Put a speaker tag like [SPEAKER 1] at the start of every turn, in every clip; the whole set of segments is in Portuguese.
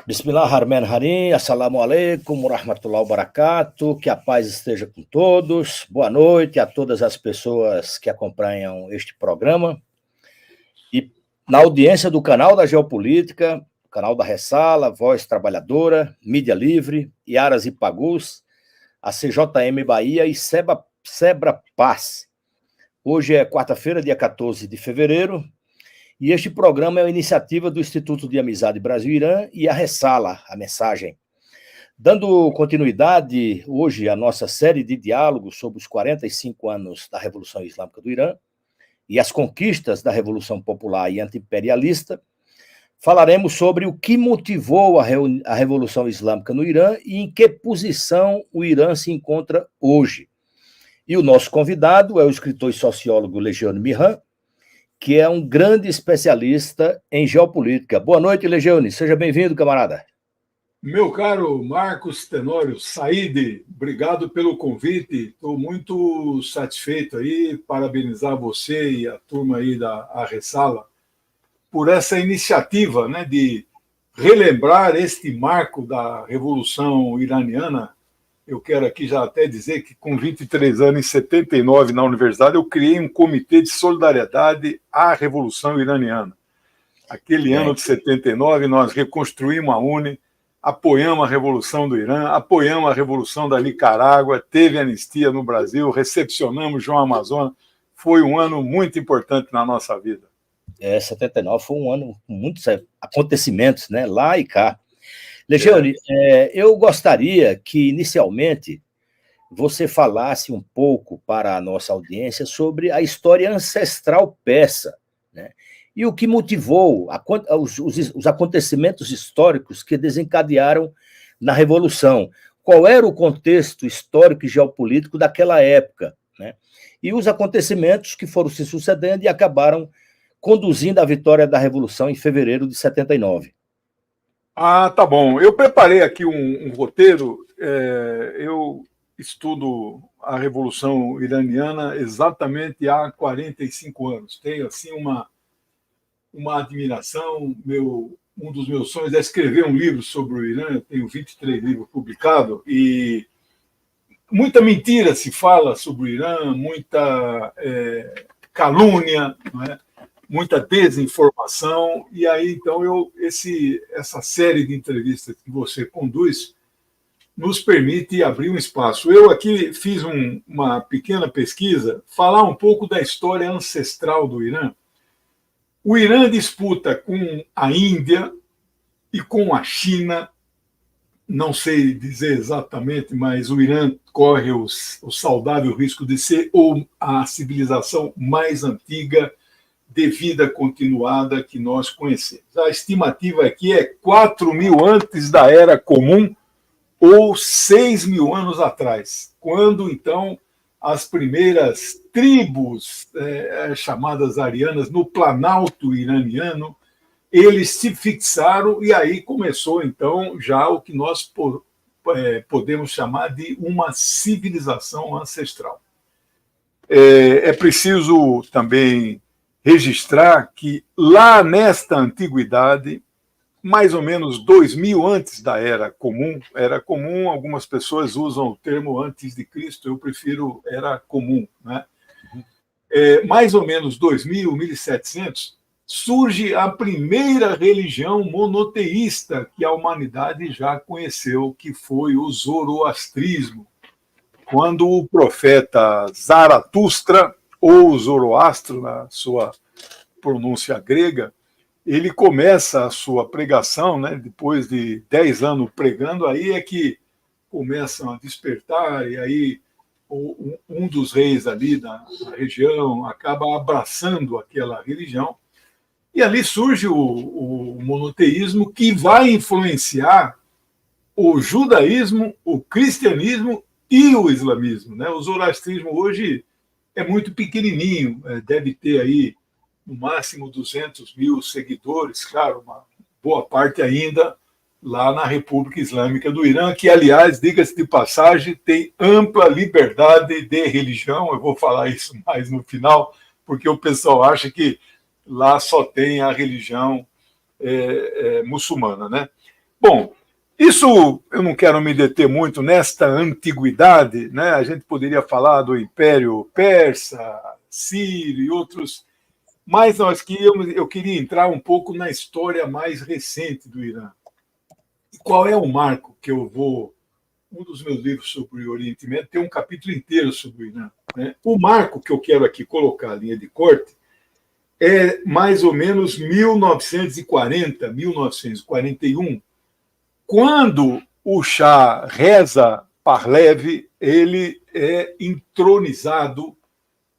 [SPEAKER 1] Bismillahirrahmanirrahim, assalamu alaikum, warahmatullahi wabarakatuh, que a paz esteja com todos. Boa noite a todas as pessoas que acompanham este programa. E na audiência do canal da Geopolítica, canal da Ressala, Voz Trabalhadora, Mídia Livre, Iaras e Pagus, a CJM Bahia e Sebra Paz. Hoje é quarta-feira, dia 14 de fevereiro, e este programa é uma iniciativa do Instituto de Amizade Brasil-Irã e a Ressala, a mensagem. Dando continuidade hoje à nossa série de diálogos sobre os 45 anos da Revolução Islâmica do Irã e as conquistas da Revolução Popular e Anti-Imperialista, falaremos sobre o que motivou a Revolução Islâmica no Irã e em que posição o Irã se encontra hoje. E o nosso convidado é o escritor e sociólogo Lejeune Mihran, que é um grande especialista em geopolítica. Boa noite, Lejeune. Seja bem-vindo, camarada.
[SPEAKER 2] Meu caro Marcos Tenório Said, obrigado pelo convite. Estou muito satisfeito aí, parabenizar você e a turma aí da Ressala por essa iniciativa, né, de relembrar este marco da Revolução Iraniana. Eu quero aqui já até dizer que com 23 anos, em 79, na universidade, eu criei um comitê de solidariedade à Revolução Iraniana. Aquele ano de 79, nós reconstruímos a UNE, apoiamos a Revolução do Irã, apoiamos a Revolução da Nicarágua, teve anistia no Brasil, recepcionamos João Amazonas. Foi um ano muito importante na nossa vida.
[SPEAKER 1] 79 foi um ano com muitos acontecimentos, né, lá e cá. Lejeune, eu gostaria que, inicialmente, você falasse um pouco para a nossa audiência sobre a história ancestral persa, né? E o que motivou os acontecimentos históricos que desencadearam na Revolução. Qual era o contexto histórico e geopolítico daquela época, né? E os acontecimentos que foram se sucedendo e acabaram conduzindo à vitória da Revolução em fevereiro de 79.
[SPEAKER 2] Ah, tá bom. Eu preparei aqui um roteiro. Eu estudo a Revolução Iraniana exatamente há 45 anos. Tenho assim uma admiração. Um dos meus sonhos é escrever um livro sobre o Irã. Eu tenho 23 livros publicados e muita mentira se fala sobre o Irã, muita calúnia, não é? Muita desinformação, e aí, então, essa série de entrevistas que você conduz nos permite abrir um espaço. Eu aqui fiz uma pequena pesquisa, falar um pouco da história ancestral do Irã. O Irã disputa com a Índia e com a China, não sei dizer exatamente, mas o Irã corre o saudável risco de ser a civilização mais antiga de vida continuada que nós conhecemos. A estimativa aqui é 4.000 antes da Era Comum ou 6.000 anos atrás, quando, então, as primeiras tribos chamadas arianas no Planalto iraniano, eles se fixaram e aí começou, então, já o que nós podemos chamar de uma civilização ancestral. É preciso também registrar que lá nesta antiguidade, mais ou menos 2.000 antes da Era Comum, algumas pessoas usam o termo antes de Cristo, eu prefiro Era Comum, né? Mais ou menos 2.000, 1.700, surge a primeira religião monoteísta que a humanidade já conheceu, que foi o zoroastrismo. Quando o profeta Zaratustra, ou Zoroastro, na sua pronúncia grega, ele começa a sua pregação, né, depois de 10 anos pregando, aí é que começam a despertar, e aí um dos reis ali da região acaba abraçando aquela religião, e ali surge o monoteísmo, que vai influenciar o judaísmo, o cristianismo e o islamismo, né? O zoroastrismo hoje é muito pequenininho, deve ter aí no máximo 200.000 seguidores, claro, uma boa parte ainda lá na República Islâmica do Irã, que, aliás, diga-se de passagem, tem ampla liberdade de religião. Eu vou falar isso mais no final, porque o pessoal acha que lá só tem a religião muçulmana, né? Bom, isso eu não quero me deter muito nesta antiguidade, né? A gente poderia falar do Império Persa, Sírio e outros, mas eu queria entrar um pouco na história mais recente do Irã. E qual é o marco que eu vou... Um dos meus livros sobre o Oriente Médio tem um capítulo inteiro sobre o Irã, né? O marco que eu quero aqui colocar, a linha de corte, é mais ou menos 1940, 1941, quando o Shah Reza Pahlavi ele é entronizado,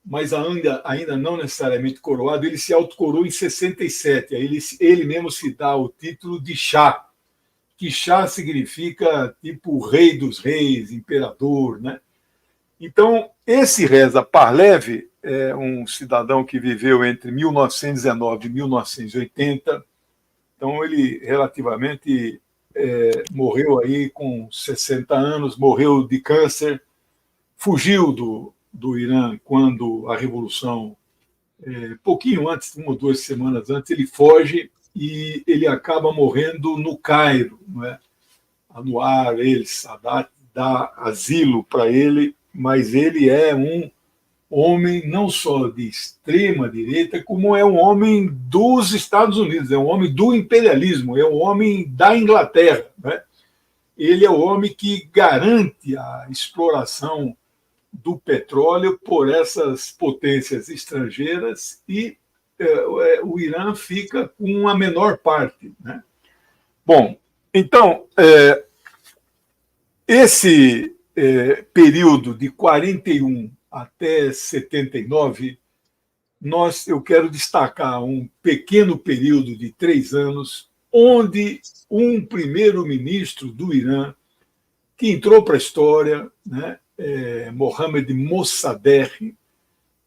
[SPEAKER 2] mas ainda não necessariamente coroado, ele se autocoroou em 67. Aí ele mesmo se dá o título de Shah, que Shah significa tipo rei dos reis, imperador, né? Então, esse Reza Pahlavi é um cidadão que viveu entre 1919 e 1980. Então, ele relativamente morreu aí com 60 anos, morreu de câncer, fugiu do Irã quando a Revolução, pouquinho antes, 1 ou 2 semanas antes, ele foge e ele acaba morrendo no Cairo. Não é? Anwar el-Sadat dá asilo para ele, mas ele é um homem não só de extrema direita, como é um homem dos Estados Unidos, é um homem do imperialismo, é um homem da Inglaterra. Né? Ele é o homem que garante a exploração do petróleo por essas potências estrangeiras e o Irã fica com a menor parte. Né? Bom, então, esse período de 41 até 79, eu quero destacar um pequeno período de 3 anos, onde um primeiro-ministro do Irã, que entrou para a história, né, Mohammad Mossadegh,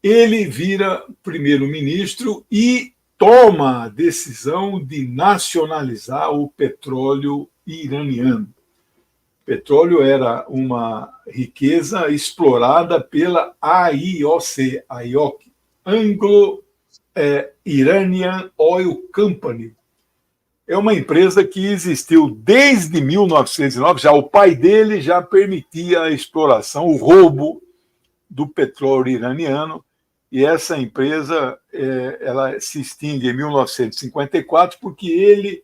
[SPEAKER 2] ele vira primeiro-ministro e toma a decisão de nacionalizar o petróleo iraniano. O petróleo era uma riqueza explorada pela AIOC, Anglo-Iranian Oil Company. É uma empresa que existiu desde 1909, já o pai dele já permitia a exploração, o roubo do petróleo iraniano, e essa empresa ela se extingue em 1954 porque ele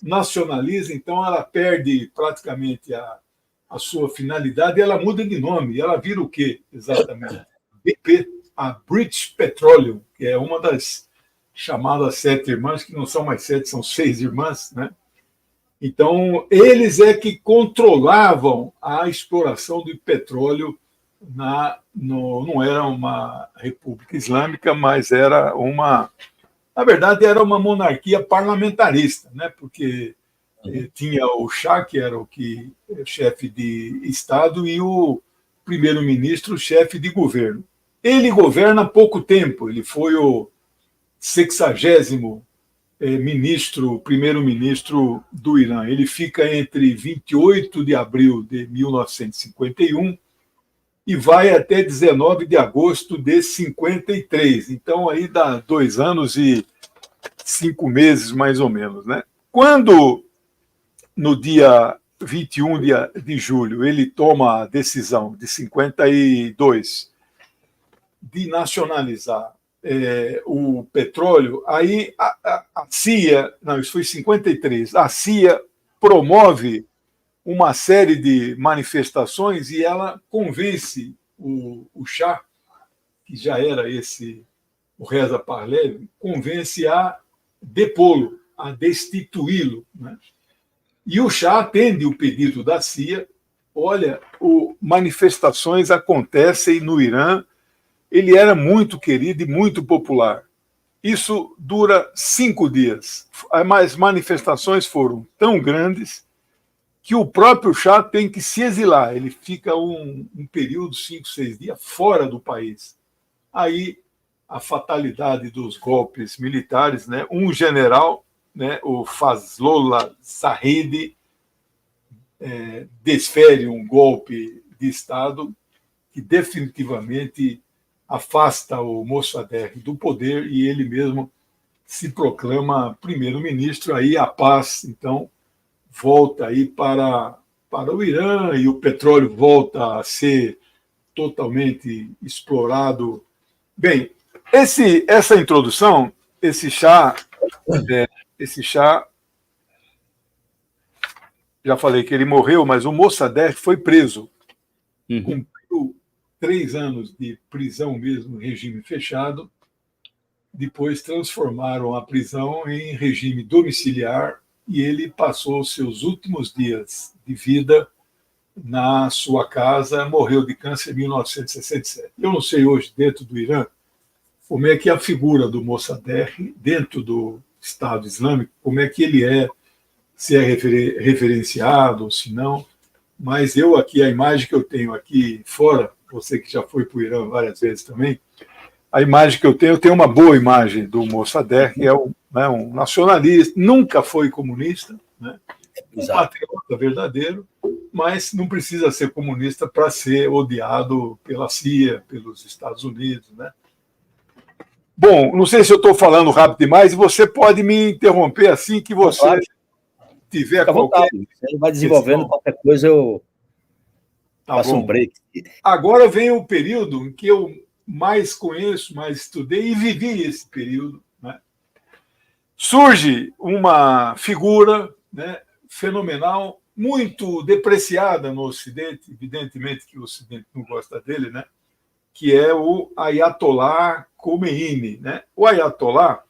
[SPEAKER 2] nacionaliza, então ela perde praticamente a sua finalidade e ela muda de nome. E ela vira o quê, exatamente? BP, a British Petroleum, que é uma das chamadas 7 irmãs, que não são mais 7, são 6 irmãs. Né? Então, eles é que controlavam a exploração do petróleo. Não era uma república islâmica, mas era na verdade, era uma monarquia parlamentarista, né? Porque tinha o Shah, que era o chefe de Estado, e o primeiro-ministro, chefe de governo. Ele governa há pouco tempo, ele foi o 60º primeiro-ministro do Irã. Ele fica entre 28 de abril de 1951 e vai até 19 de agosto de 53. Então, aí dá 2 anos e 5 meses, mais ou menos. Né? Quando, no dia 21 de julho, ele toma a decisão de 52 de nacionalizar o petróleo, aí a CIA, não, isso foi 53, a CIA promove uma série de manifestações e ela convence o Shah, que já era o Reza Pahlavi, convence a depô-lo, a destituí-lo. Né? E o Shah atende o pedido da CIA. Olha, manifestações acontecem no Irã. Ele era muito querido e muito popular. Isso dura 5 dias. As manifestações foram tão grandes que o próprio Shah tem que se exilar. Ele fica um período, 5, 6 dias, fora do país. Aí, a fatalidade dos golpes militares, né? Um general, né, o Fazlollah Zahedi, desfere um golpe de Estado que definitivamente afasta o Mossadegh do poder e ele mesmo se proclama primeiro-ministro. Aí a paz, então, volta aí para o Irã e o petróleo volta a ser totalmente explorado. Bem, essa introdução, esse chá, já falei que ele morreu, mas o Mossadegh foi preso. Cumpriu 3 anos de prisão mesmo, regime fechado. Depois transformaram a prisão em regime domiciliar e ele passou seus últimos dias de vida na sua casa, morreu de câncer em 1967. Eu não sei hoje, dentro do Irã, como é que a figura do Mossadegh, dentro do Estado Islâmico, como é que ele é, se é referenciado ou se não, mas eu aqui, a imagem que eu tenho aqui fora, você que já foi para o Irã várias vezes também, a imagem que eu tenho uma boa imagem do Mossadegh, que é um nacionalista, nunca foi comunista, né? Um patriota verdadeiro, mas não precisa ser comunista para ser odiado pela CIA, pelos Estados Unidos, né? Bom, não sei se eu estou falando rápido demais, e você pode me interromper assim que você tiver
[SPEAKER 1] Fica
[SPEAKER 2] qualquer...
[SPEAKER 1] Você vai desenvolvendo qualquer coisa, eu faço um break.
[SPEAKER 2] Agora vem o período em que eu mais conheço, mais estudei e vivi esse período, né? Surge uma figura, né, fenomenal, muito depreciada no Ocidente, evidentemente que o Ocidente não gosta dele, né, que é o Ayatollah Khomeini, né? O Ayatollah,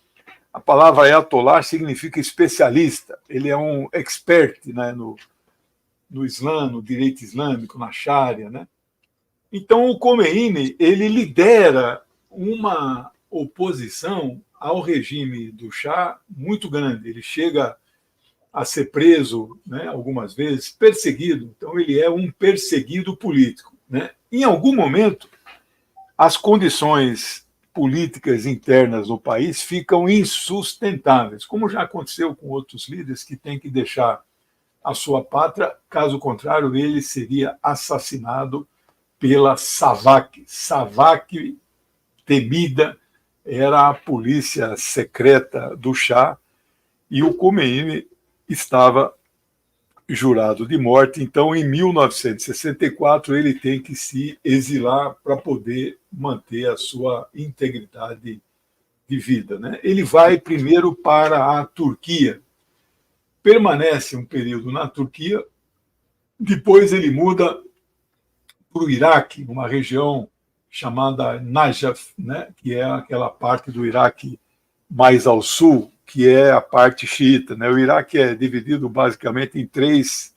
[SPEAKER 2] a palavra Ayatollah significa especialista, ele é um expert, né, no Islã, no direito islâmico, na Sharia, né? Então, o Khomeini, ele lidera uma oposição ao regime do Shah muito grande. Ele chega a ser preso, né, algumas vezes, perseguido. Então, ele é um perseguido político, né? Em algum momento, as condições políticas internas no país ficam insustentáveis, como já aconteceu com outros líderes que têm que deixar a sua pátria, caso contrário, ele seria assassinado pela SAVAK. SAVAK, temida, era a polícia secreta do Shah, e o Khomeini estava jurado de morte. Então, em 1964, ele tem que se exilar para poder manter a sua integridade de vida, né? Ele vai primeiro para a Turquia, permanece um período na Turquia, depois ele muda para o Iraque, uma região chamada Najaf, né, que é aquela parte do Iraque mais ao sul, que é a parte xiita, né? O Iraque é dividido basicamente em 3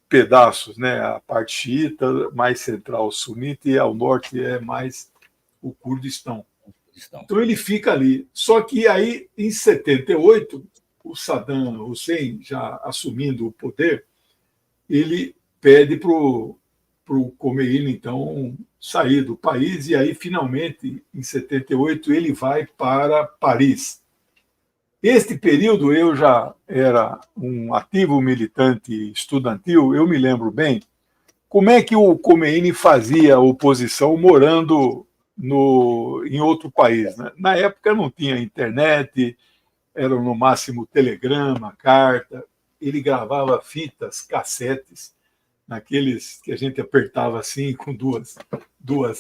[SPEAKER 2] pedaços, né? A parte xiita, mais central sunita, e ao norte é mais o Kurdistão. Então ele fica ali. Só que aí, em 78, o Saddam Hussein, já assumindo o poder, ele pede para o Khomeini, então, sair do país, e aí, finalmente, em 78, ele vai para Paris. Este período eu já era um ativo militante estudantil, eu me lembro bem como é que o Khomeini fazia oposição morando em outro país, né? Na época não tinha internet, eram no máximo telegrama, carta, ele gravava fitas, cassetes, naqueles que a gente apertava assim com duas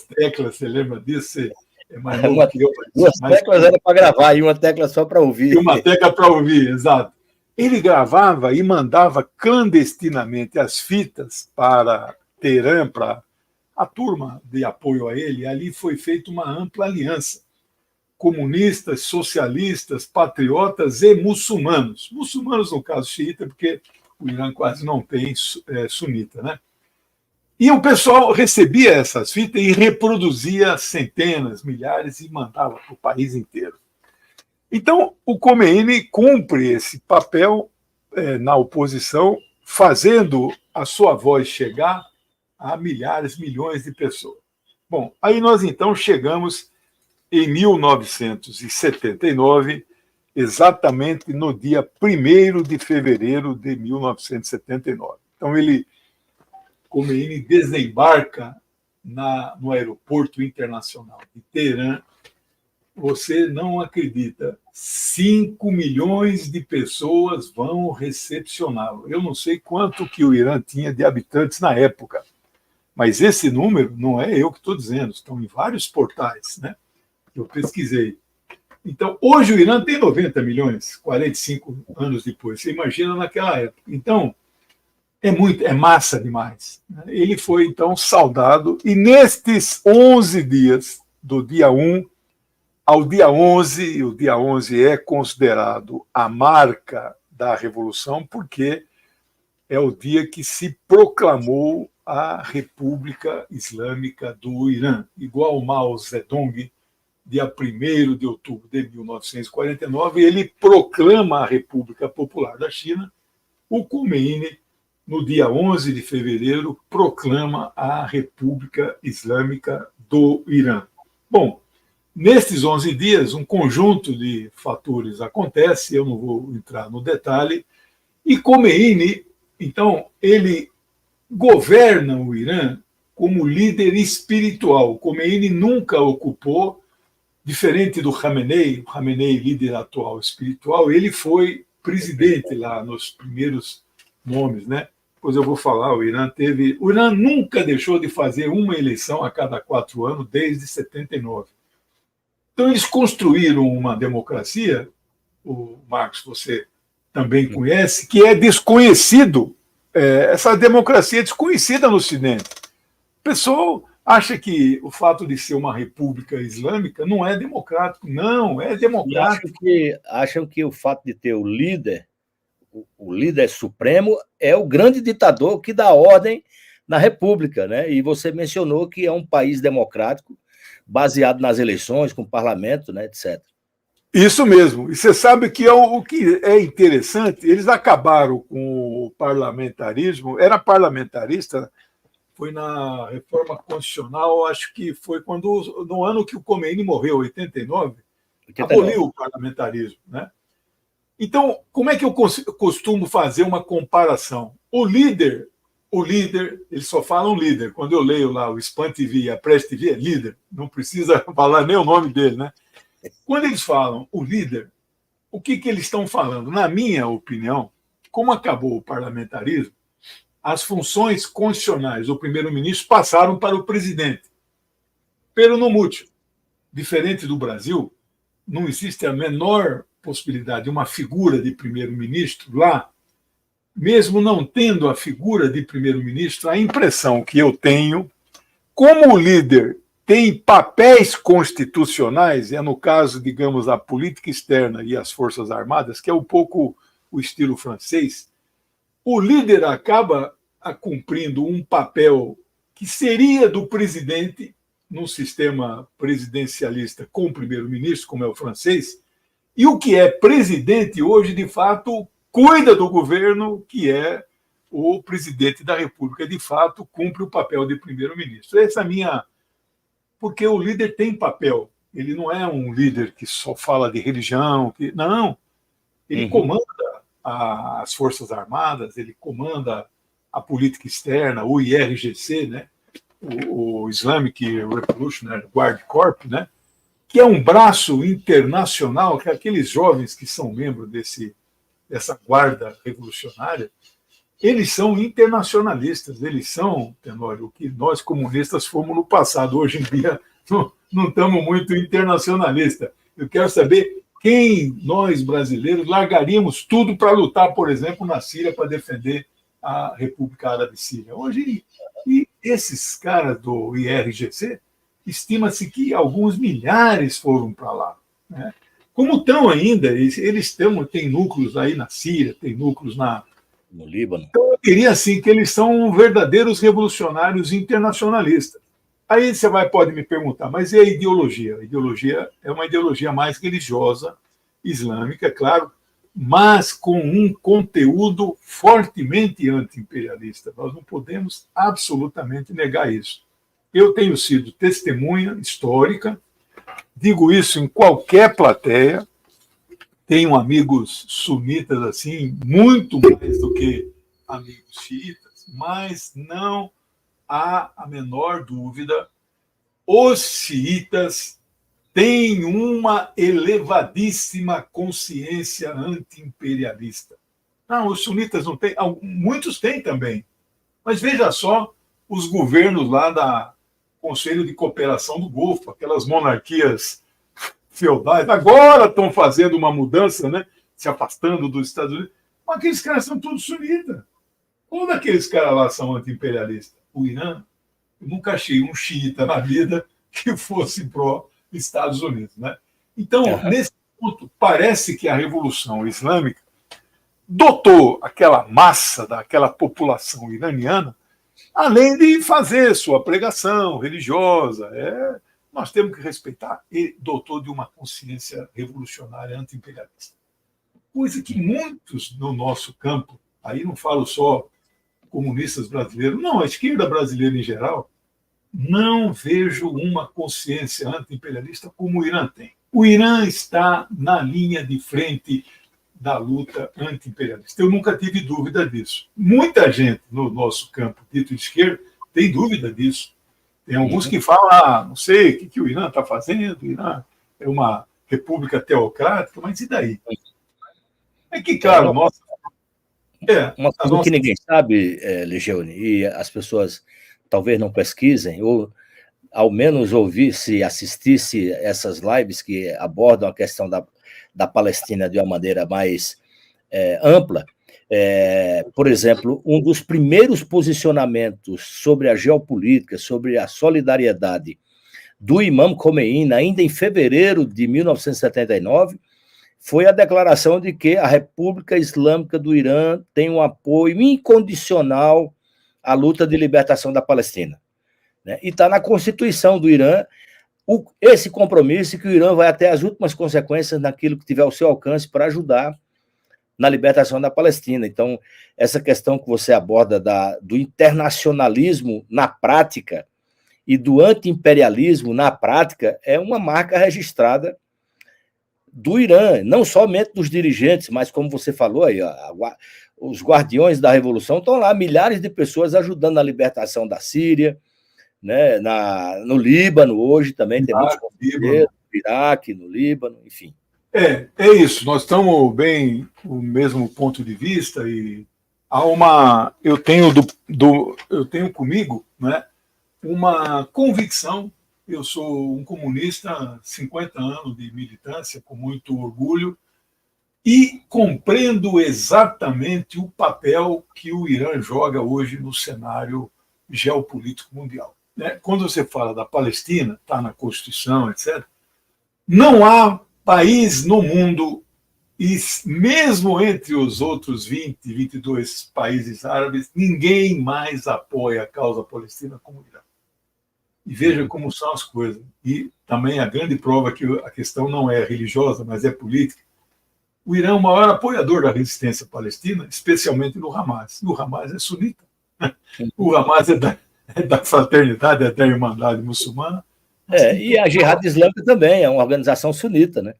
[SPEAKER 2] teclas, você lembra disso? Você é mais novo que eu.
[SPEAKER 1] Duas teclas era para gravar e uma tecla só para ouvir.
[SPEAKER 2] E uma tecla para ouvir, exato. Ele gravava e mandava clandestinamente as fitas para Teherã, para a turma de apoio a ele. Ali foi feita uma ampla aliança. Comunistas, socialistas, patriotas e muçulmanos. Muçulmanos, no caso xiita, porque o Irã quase não tem sunita, né? E o pessoal recebia essas fitas e reproduzia centenas, milhares e mandava para o país inteiro. Então, o Khomeini cumpre esse papel na oposição, fazendo a sua voz chegar a milhares, milhões de pessoas. Bom, aí nós então chegamos em 1979, exatamente no dia 1º de fevereiro de 1979. Então, Khomeini desembarca no aeroporto internacional de Teherã você não acredita, 5 milhões de pessoas vão recepcioná-lo. Eu não sei quanto que o Irã tinha de habitantes na época, mas esse número não é eu que estou dizendo, estão em vários portais, né? Eu pesquisei. Então, hoje o Irã tem 90 milhões, 45 anos depois. Você imagina naquela época. Então, é massa demais. Ele foi, então, saudado. E nestes 11 dias, do dia 1 ao dia 11, e o dia 11 é considerado a marca da Revolução, porque é o dia que se proclamou a República Islâmica do Irã, igual Mao Zedong, dia 1º de outubro de 1949, ele proclama a República Popular da China. O Khomeini, no dia 11 de fevereiro, proclama a República Islâmica do Irã. Bom, nestes 11 dias, um conjunto de fatores acontece, eu não vou entrar no detalhe, e Khomeini, então, ele governa o Irã como líder espiritual. Khomeini nunca ocupou, diferente do Khamenei, o Khamenei, líder atual espiritual, ele foi presidente lá nos primeiros nomes, né? Depois eu vou falar, o Irã nunca deixou de fazer uma eleição a cada 4 anos, desde 79. Então, eles construíram uma democracia, o Marcos, você também conhece, que é desconhecido, essa democracia é desconhecida no Ocidente. O pessoal acha que o fato de ser uma república islâmica não é democrático. Não, é democrático.
[SPEAKER 1] Acham que o fato de ter o líder supremo é o grande ditador que dá ordem na república, né? E você mencionou que é um país democrático, baseado nas eleições, com o parlamento, né, etc.
[SPEAKER 2] Isso mesmo. E você sabe que o que é interessante, eles acabaram com o parlamentarismo, era parlamentarista, foi na reforma constitucional, acho que foi no ano que o Khomeini morreu, 89, aboliu o parlamentarismo, né? Então, como é que eu costumo fazer uma comparação? O líder, eles só falam líder. Quando eu leio lá o Spam TV e a Press TV, é líder. Não precisa falar nem o nome dele, né? Quando eles falam o líder, o que eles estão falando? Na minha opinião, como acabou o parlamentarismo, as funções constitucionais do primeiro-ministro passaram para o presidente. Pero no mútil. Diferente do Brasil, não existe a menor possibilidade de uma figura de primeiro-ministro lá, mesmo não tendo a figura de primeiro-ministro, a impressão que eu tenho, como o líder tem papéis constitucionais, é no caso, digamos, a política externa e as Forças Armadas, que é um pouco o estilo francês, o líder acaba cumprindo um papel que seria do presidente num sistema presidencialista com o primeiro-ministro, como é o francês, e o que é presidente hoje, de fato, cuida do governo, que é o presidente da República, de fato, cumpre o papel de primeiro-ministro. Essa é a minha... Porque o líder tem papel. Ele não é um líder que só fala de religião. Não. Ele comanda as Forças Armadas, ele comanda a política externa, o IRGC, né? O Islamic Revolutionary Guard Corps, né? Que é um braço internacional, que aqueles jovens que são membros dessa guarda revolucionária, eles são internacionalistas, eles são, Tenório, o que nós comunistas fomos no passado. Hoje em dia não estamos muito internacionalistas. Eu quero saber quem nós, brasileiros, largaríamos tudo para lutar, por exemplo, na Síria para defender a República Árabe Síria. Hoje, e esses caras do IRGC, estima-se que alguns milhares foram para lá, né? Como estão ainda, eles têm núcleos aí na Síria, têm núcleos
[SPEAKER 1] no Líbano.
[SPEAKER 2] Então, eu diria assim que eles são verdadeiros revolucionários internacionalistas. Aí você pode me perguntar, mas e a ideologia? A ideologia é uma ideologia mais religiosa, islâmica, é claro, mas com um conteúdo fortemente anti-imperialista. Nós não podemos absolutamente negar isso. Eu tenho sido testemunha histórica, digo isso em qualquer plateia, tenho amigos sunitas assim, muito mais do que amigos xiitas, mas não há a menor dúvida, os xiitas tem uma elevadíssima consciência anti-imperialista. Não, os sunitas não têm, muitos têm também. Mas veja só os governos lá da Conselho de Cooperação do Golfo, aquelas monarquias feudais, agora estão fazendo uma mudança, né? Se afastando dos Estados Unidos. Mas aqueles caras são todos sunitas. Todos aqueles caras lá são anti-imperialistas. O Irã, eu nunca achei um xiita na vida que fosse pró-Estados Unidos. Né? Então, nesse ponto, parece que a Revolução Islâmica dotou aquela massa daquela população iraniana, além de fazer sua pregação religiosa, nós temos que respeitar, e dotou de uma consciência revolucionária anti-imperialista. Coisa que muitos no nosso campo, aí não falo só comunistas brasileiros, não, a esquerda brasileira em geral, não vejo uma consciência anti-imperialista como o Irã tem. O Irã está na linha de frente da luta anti-imperialista. Eu nunca tive dúvida disso. Muita gente no nosso campo dito de esquerda tem dúvida disso. Tem alguns que falam, não sei o que o Irã está fazendo, o Irã é uma república teocrática, mas e daí? É que, claro,
[SPEAKER 1] uma coisa que ninguém sabe, Legione, e as pessoas talvez não pesquisem, ou ao menos ouvisse, assistisse essas lives que abordam a questão da Palestina de uma maneira mais ampla. Por exemplo, um dos primeiros posicionamentos sobre a geopolítica, sobre a solidariedade do Imam Khomeini, ainda em fevereiro de 1979, foi a declaração de que a República Islâmica do Irã tem um apoio incondicional à luta de libertação da Palestina. Né? E está na Constituição do Irã esse compromisso que o Irã vai até as últimas consequências naquilo que tiver ao seu alcance para ajudar na libertação da Palestina. Então, essa questão que você aborda do internacionalismo na prática e do anti-imperialismo na prática é uma marca registrada do Irã, não somente dos dirigentes, mas como você falou aí, os guardiões da revolução estão lá, milhares de pessoas ajudando na libertação da Síria, né, no Líbano hoje também, tem muitos companheiros, no Iraque, no Líbano, enfim.
[SPEAKER 2] É isso, nós estamos bem no mesmo ponto de vista e eu tenho comigo, né, uma convicção. Eu sou um comunista, 50 anos de militância, com muito orgulho, e compreendo exatamente o papel que o Irã joga hoje no cenário geopolítico mundial. Quando você fala da Palestina, está na Constituição, etc., não há país no mundo, e mesmo entre os outros 20, 22 países árabes, ninguém mais apoia a causa palestina como o Irã. E veja como são as coisas. E também a grande prova que a questão não é religiosa, mas é política. O Irã é o maior apoiador da resistência palestina, especialmente no Hamas. O Hamas é sunita. O Hamas é da fraternidade, é da irmandade muçulmana.
[SPEAKER 1] E a Jihad Islâmica também é uma organização sunita, né?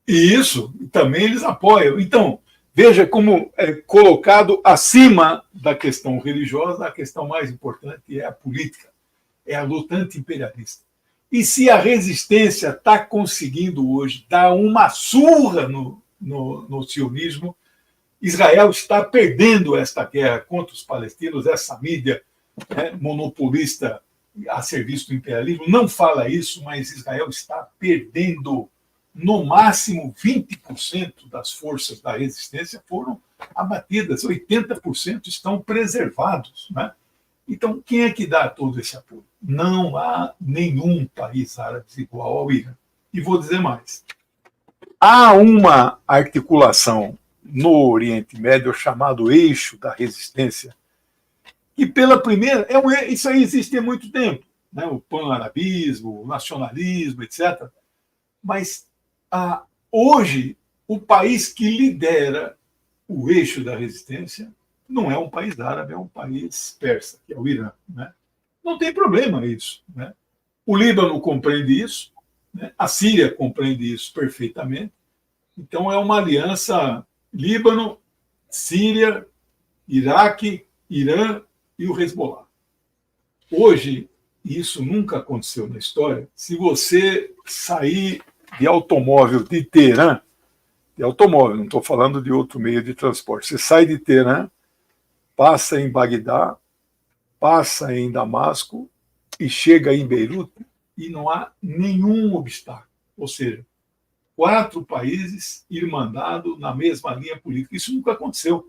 [SPEAKER 2] E isso, também eles apoiam. Então, veja como é colocado acima da questão religiosa, a questão mais importante é a política. É a luta anti-imperialista. E se a resistência está conseguindo hoje dar uma surra no sionismo, Israel está perdendo esta guerra contra os palestinos, essa mídia monopolista a serviço do imperialismo não fala isso, mas Israel está perdendo no máximo 20% das forças da resistência foram abatidas, 80% estão preservados. Né? Então, quem é que dá todo esse apoio? Não há nenhum país árabe igual ao Irã. E vou dizer mais. Há uma articulação no Oriente Médio chamado eixo da resistência, e pela primeira, isso aí existe há muito tempo, né? O pan-arabismo, o nacionalismo, etc. Mas hoje, o país que lidera o eixo da resistência não é um país árabe, é um país persa, que é o Irã. Né? Não tem problema isso. Né? O Líbano compreende isso, né? A Síria compreende isso perfeitamente. Então, é uma aliança Líbano, Síria, Iraque, Irã e o Hezbollah. Hoje, e isso nunca aconteceu na história, se você sair de automóvel de Teherã, de automóvel, não estou falando de outro meio de transporte, você sai de Teherã, passa em Bagdá, passa em Damasco e chega em Beirute e não há nenhum obstáculo. Ou seja, 4 países irmandados na mesma linha política. Isso nunca aconteceu.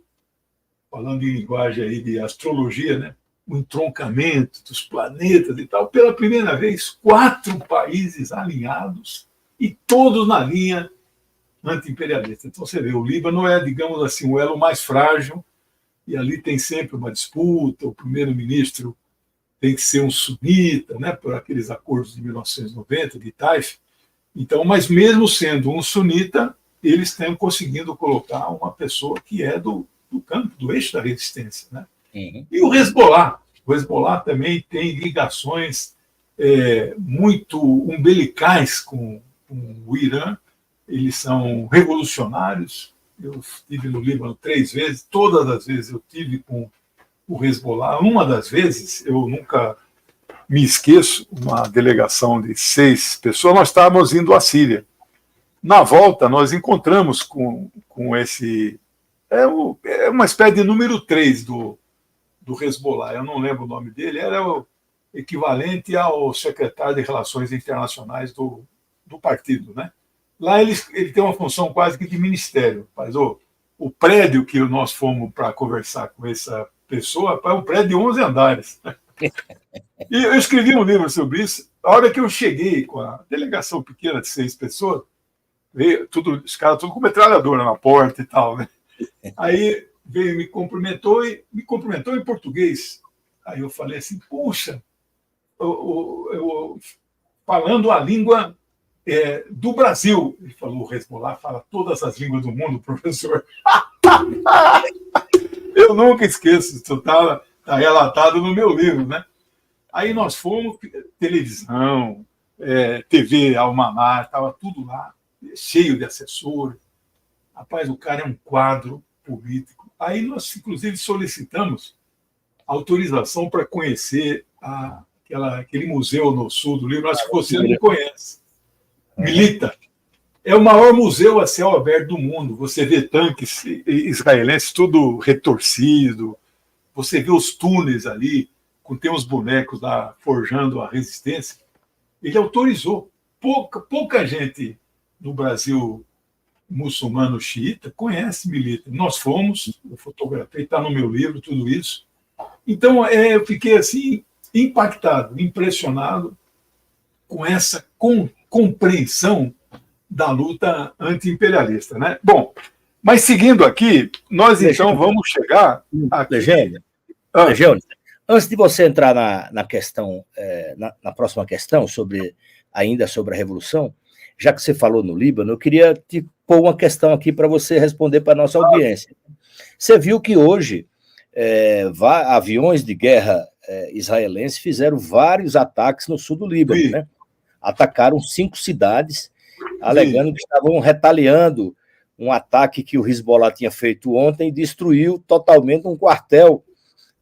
[SPEAKER 2] Falando em linguagem aí de astrologia, né? O entroncamento dos planetas e tal. Pela primeira vez, 4 países alinhados e todos na linha anti-imperialista. Então você vê, o Líbano é, digamos assim, o elo mais frágil, e ali tem sempre uma disputa, o primeiro-ministro tem que ser um sunita, né, por aqueles acordos de 1990, de Taif. Então, mas mesmo sendo um sunita, eles estão conseguindo colocar uma pessoa que é do campo, do eixo da resistência. Né? Uhum. E o Hezbollah também tem ligações muito umbilicais com o Irã. Eles são revolucionários. Eu estive no Líbano 3 vezes, todas as vezes eu tive com o Hezbollah. Uma das vezes, eu nunca me esqueço, uma delegação de 6 pessoas, nós estávamos indo à Síria. Na volta, nós encontramos com esse... É uma espécie de número 3 do Hezbollah, eu não lembro o nome dele, era o equivalente ao secretário de Relações Internacionais do partido, né? Lá ele tem uma função quase que de ministério. Mas o prédio que nós fomos para conversar com essa pessoa é um prédio de 11 andares. E eu escrevi um livro sobre isso. A hora que eu cheguei com a delegação pequena de 6 pessoas, veio os caras tudo com metralhadora na porta e tal. Né? Aí veio me cumprimentou em português. Aí eu falei assim, puxa, falando a língua do Brasil. Ele falou, o Hezbollah fala todas as línguas do mundo, professor. Eu nunca esqueço, isso está relatado no meu livro, né? Aí nós fomos, televisão, TV Almamar, estava tudo lá, cheio de assessores. Rapaz, o cara é um quadro político. Aí nós, inclusive, solicitamos autorização para conhecer aquele museu no sul do Líbano, acho que você não conhece. Milita. É o maior museu a céu aberto do mundo. Você vê tanques israelenses tudo retorcido, você vê os túneis ali, tem uns bonecos lá forjando a resistência. Ele autorizou. Pouca gente no Brasil muçulmano xiita conhece Milita. Nós fomos, eu fotografei, está no meu livro, tudo isso. Então, eu fiquei assim, impactado, impressionado com essa compreensão da luta anti-imperialista. Né? Bom, mas seguindo aqui, nós então vamos chegar aqui...
[SPEAKER 1] Legênio, antes de você entrar na questão, na próxima questão, ainda sobre a Revolução, já que você falou no Líbano, eu queria te pôr uma questão aqui para você responder para a nossa audiência. Você viu que hoje aviões de guerra israelenses fizeram vários ataques no sul do Líbano, né? Atacaram 5 cidades, alegando que estavam retaliando um ataque que o Hezbollah tinha feito ontem e destruiu totalmente um quartel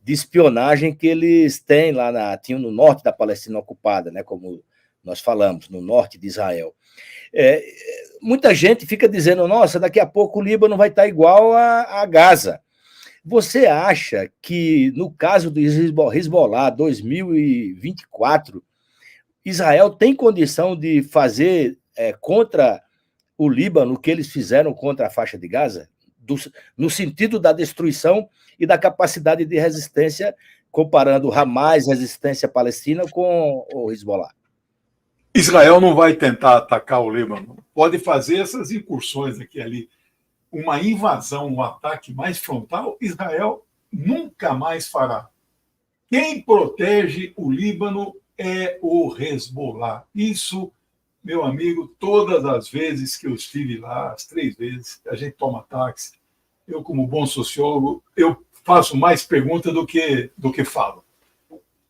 [SPEAKER 1] de espionagem que eles têm lá tinham no norte da Palestina ocupada, né, como nós falamos, no norte de Israel. Muita gente fica dizendo, nossa, daqui a pouco o Líbano vai estar igual a Gaza. Você acha que, no caso do Hezbollah 2024, Israel tem condição de fazer contra o Líbano o que eles fizeram contra a faixa de Gaza? No sentido da destruição e da capacidade de resistência, comparando Hamas, resistência palestina, com o Hezbollah.
[SPEAKER 2] Israel não vai tentar atacar o Líbano. Pode fazer essas incursões aqui e ali. Uma invasão, um ataque mais frontal, Israel nunca mais fará. Quem protege o Líbano é o Hezbollah. Isso, meu amigo, todas as vezes que eu estive lá, as 3 vezes, a gente toma táxi. Eu, como bom sociólogo, eu faço mais perguntas do que falo.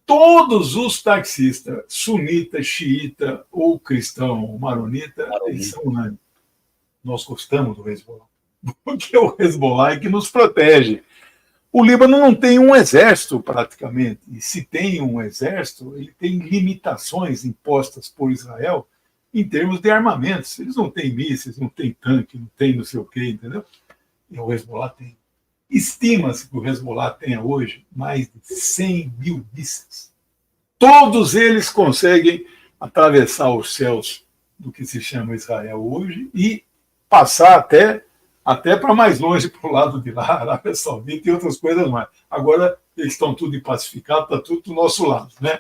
[SPEAKER 2] Todos os taxistas, sunita, xiita ou cristão, maronita, eles são unânimes. Nós gostamos do Hezbollah. Porque o Hezbollah é que nos protege. O Líbano não tem um exército, praticamente, e se tem um exército, ele tem limitações impostas por Israel em termos de armamentos. Eles não têm mísseis, não têm tanque, não têm não sei o quê, entendeu? E o Hezbollah tem. Estima-se que o Hezbollah tenha hoje mais de 100 mil mísseis. Todos eles conseguem atravessar os céus do que se chama Israel hoje e passar até para mais longe, para o lado de lá, Arábia Saudita e outras coisas mais. Agora, eles estão tudo pacificados, está tudo do nosso lado. Né?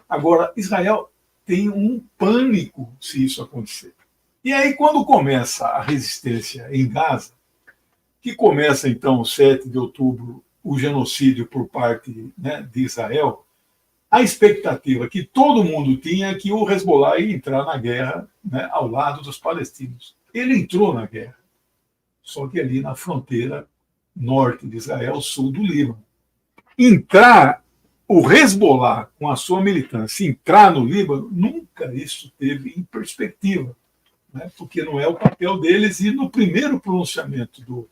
[SPEAKER 2] Agora, Israel tem um pânico se isso acontecer. E aí, quando começa a resistência em Gaza, que começa, então, 7 de outubro, o genocídio por parte, né, de Israel, a expectativa que todo mundo tinha é que o Hezbollah ia entrar na guerra, né, ao lado dos palestinos. Ele entrou na guerra, só que ali na fronteira norte de Israel, sul do Líbano. Entrar, o Hezbollah, com a sua militância, entrar no Líbano, nunca isso teve em perspectiva, né, porque não é o papel deles, e no primeiro pronunciamento do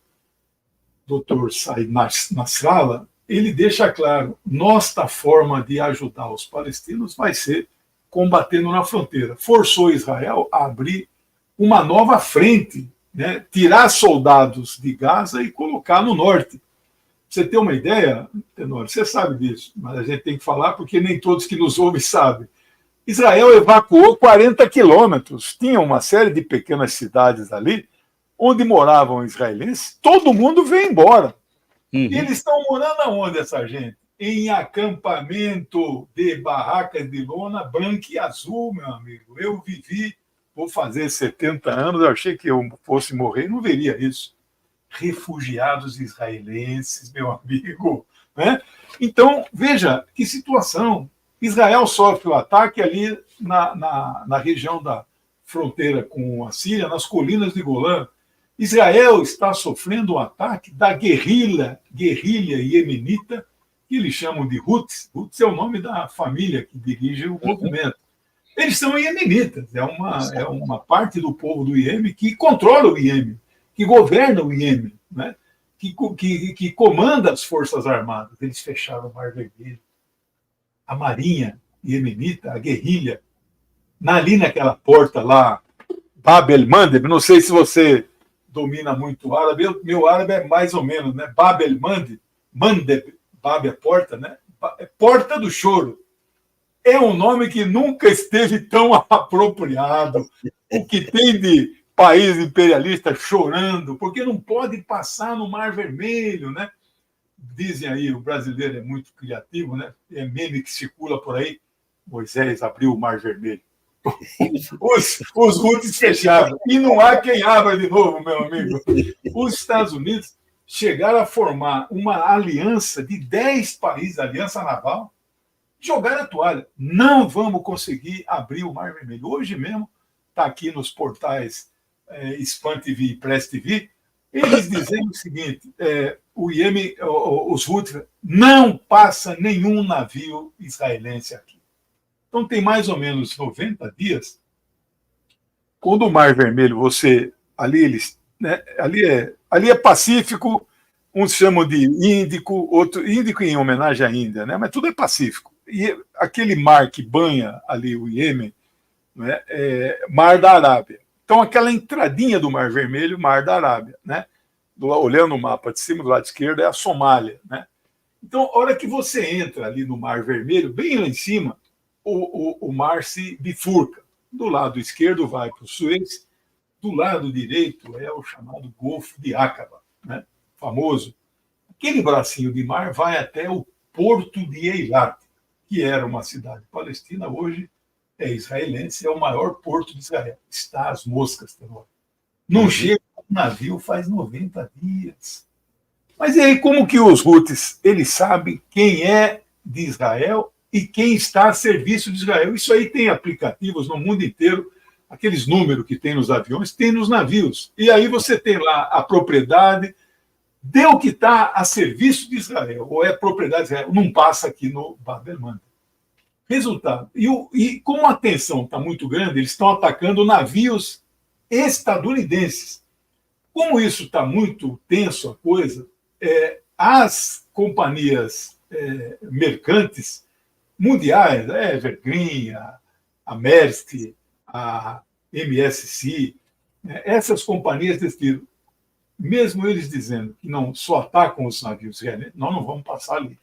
[SPEAKER 2] Dr. Said Nasrallah, ele deixa claro, nossa forma de ajudar os palestinos vai ser combatendo na fronteira. Forçou Israel a abrir uma nova frente, né? Tirar soldados de Gaza e colocar no norte. Você tem uma ideia, Tenório? Você sabe disso, mas a gente tem que falar porque nem todos que nos ouvem sabem. Israel evacuou 40 quilômetros, tinha uma série de pequenas cidades ali, onde moravam israelenses, todo mundo veio embora. Uhum. E eles estão morando aonde, essa gente? Em acampamento de barracas de lona branca e azul, meu amigo. Eu vivi, vou fazer 70 anos, eu achei que eu fosse morrer e não veria isso. Refugiados israelenses, meu amigo. Né? Então, veja que situação. Israel sofre o ataque ali na região da fronteira com a Síria, nas colinas de Golã. Israel está sofrendo um ataque da guerrilha iemenita, que eles chamam de Houthis. Houthis é o nome da família que dirige o movimento. Eles são iemenitas, é uma parte do povo do Iêmen que controla o Iêmen, que governa o Iêmen, né? que comanda as forças armadas. Eles fecharam o Mar Vermelho. A marinha iemenita, a guerrilha, ali naquela porta lá, Bab el-Mandeb, não sei se você domina muito árabe, meu árabe é mais ou menos, né? Bab el-Mandeb, Bab é porta, né? Porta do Choro. É um nome que nunca esteve tão apropriado. O que tem de país imperialista chorando, porque não pode passar no Mar Vermelho, né? Dizem aí, o brasileiro é muito criativo, né? É meme que circula por aí. Moisés abriu o Mar Vermelho. Os Houthis fecharam. E não há quem abra de novo, meu amigo. Os Estados Unidos chegaram a formar uma aliança de 10 países, aliança naval, jogaram a toalha. Não vamos conseguir abrir o Mar Vermelho. Hoje mesmo, está aqui nos portais Spam TV e Press TV, eles dizendo o seguinte, o Iêmen, os Houthis, não passa nenhum navio israelense aqui. Então, tem mais ou menos 90 dias, quando o Mar Vermelho, ali é Pacífico, uns chamam de Índico, outro Índico em homenagem à Índia, né? Mas tudo é Pacífico. E aquele mar que banha ali o Iêmen, né, é Mar da Arábia. Então, aquela entradinha do Mar Vermelho, Mar da Arábia, né? Olhando o mapa de cima, do lado esquerdo, é a Somália, né? Então, a hora que você entra ali no Mar Vermelho, bem lá em cima, o mar se bifurca. Do lado esquerdo vai para o Suez, do lado direito é o chamado Golfo de Aqaba, né? Famoso. Aquele bracinho de mar vai até o porto de Eilat, que era uma cidade palestina, hoje é israelense, é o maior porto de Israel. Está às moscas, Tenório. Não chega um navio faz 90 dias. Mas e aí, como que os Houthis, eles sabem quem é de Israel e quem está a serviço de Israel? Isso aí tem aplicativos no mundo inteiro, aqueles números que tem nos aviões, tem nos navios. E aí você tem lá a propriedade, deu que está a serviço de Israel, ou é propriedade de Israel, não passa aqui no Bab el-Mandeb. Resultado, e como a tensão está muito grande, eles estão atacando navios estadunidenses. Como isso está muito tenso a coisa, as companhias mercantes mundiais, a Evergreen, a Maersk, a MSC, essas companhias desse tipo, mesmo eles dizendo que não só atacam os navios israelenses, nós não vamos passar ali.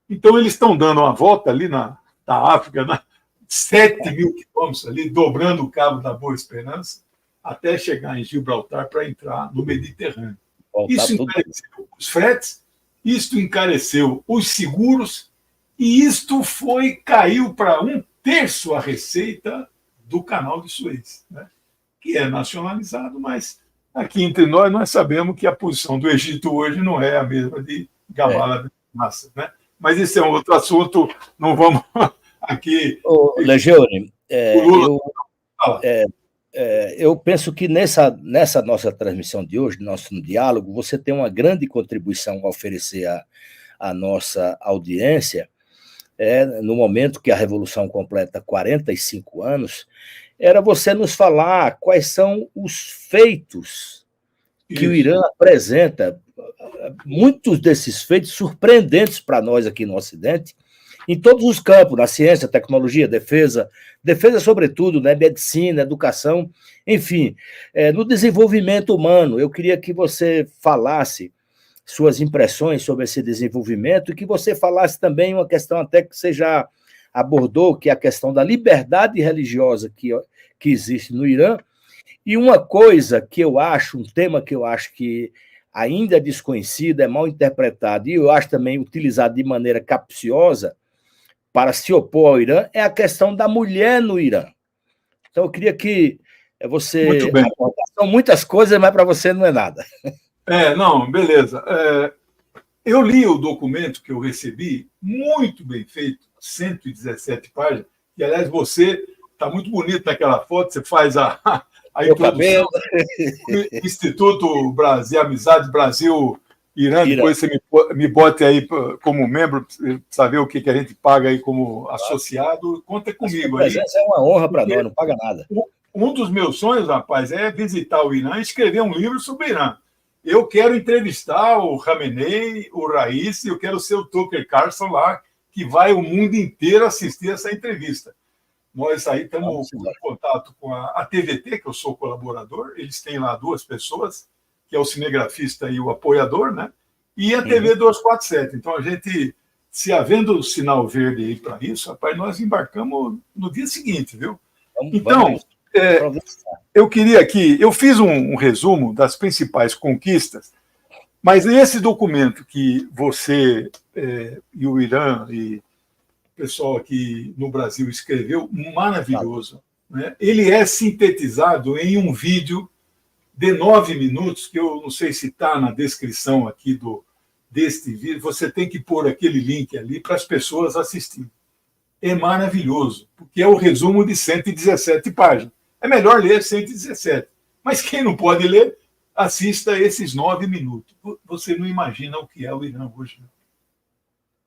[SPEAKER 2] Então, eles estão dando uma volta ali na África, 7.000 quilômetros ali, dobrando o Cabo da Boa Esperança, até chegar em Gibraltar para entrar no Mediterrâneo. Isso encareceu os fretes, isto encareceu os seguros, e isto caiu para 1/3 a receita do Canal de Suez, né? Que é nacionalizado, mas aqui entre nós sabemos que a posição do Egito hoje não é a mesma de Gamal Abdel Nasser, né? Mas isso é um outro assunto, não vamos aqui...
[SPEAKER 1] Legione, eu penso que nessa nossa transmissão de hoje, nosso diálogo, você tem uma grande contribuição a oferecer à nossa audiência, no momento que a Revolução completa 45 anos, era você nos falar quais são os feitos que o Irã apresenta, muitos desses feitos surpreendentes para nós aqui no Ocidente, em todos os campos, na ciência, tecnologia, defesa sobretudo, né, medicina, educação, enfim, no desenvolvimento humano. Eu queria que você falasse suas impressões sobre esse desenvolvimento e que você falasse também uma questão até que você já abordou, que é a questão da liberdade religiosa que existe no Irã, e uma coisa que eu acho, um tema que eu acho que ainda é desconhecido, é mal interpretado, e eu acho também utilizado de maneira capciosa para se opor ao Irã, é a questão da mulher no Irã. Então, eu queria que você...
[SPEAKER 2] Muito bem.
[SPEAKER 1] São muitas coisas, mas para você não é nada.
[SPEAKER 2] Não, beleza. Eu li o documento que eu recebi, muito bem feito, 117 páginas, e, aliás, você está muito bonito naquela foto, você faz a introdução do Instituto Brasil, Amizade Brasil-Irã, depois você me bote aí como membro, para saber o que a gente paga aí como associado, conta comigo. A
[SPEAKER 1] presença é uma honra para nós, não paga nada.
[SPEAKER 2] Um dos meus sonhos, rapaz, é visitar o Irã e escrever um livro sobre o Irã. Eu quero entrevistar o Khamenei, o Raisi, eu quero ser o Tucker Carlson lá, que vai o mundo inteiro assistir essa entrevista. Nós aí estamos em contato com a TVT, que eu sou colaborador, eles têm lá 2 pessoas, que é o cinegrafista e o apoiador, né? E a TV 247. Então, a gente, se havendo sinal verde aí para isso, rapaz, nós embarcamos no dia seguinte, viu? Então, eu queria aqui, eu fiz um resumo das principais conquistas, mas esse documento que você e o Irã e o pessoal aqui no Brasil escreveu, maravilhoso, né? Ele é sintetizado em um vídeo de 9 minutos, que eu não sei se está na descrição aqui deste vídeo, você tem que pôr aquele link ali para as pessoas assistirem. É maravilhoso, porque é o resumo de 117 páginas. É melhor ler 117. Mas quem não pode ler, assista esses 9 minutos. Você não imagina o que é o Irã hoje.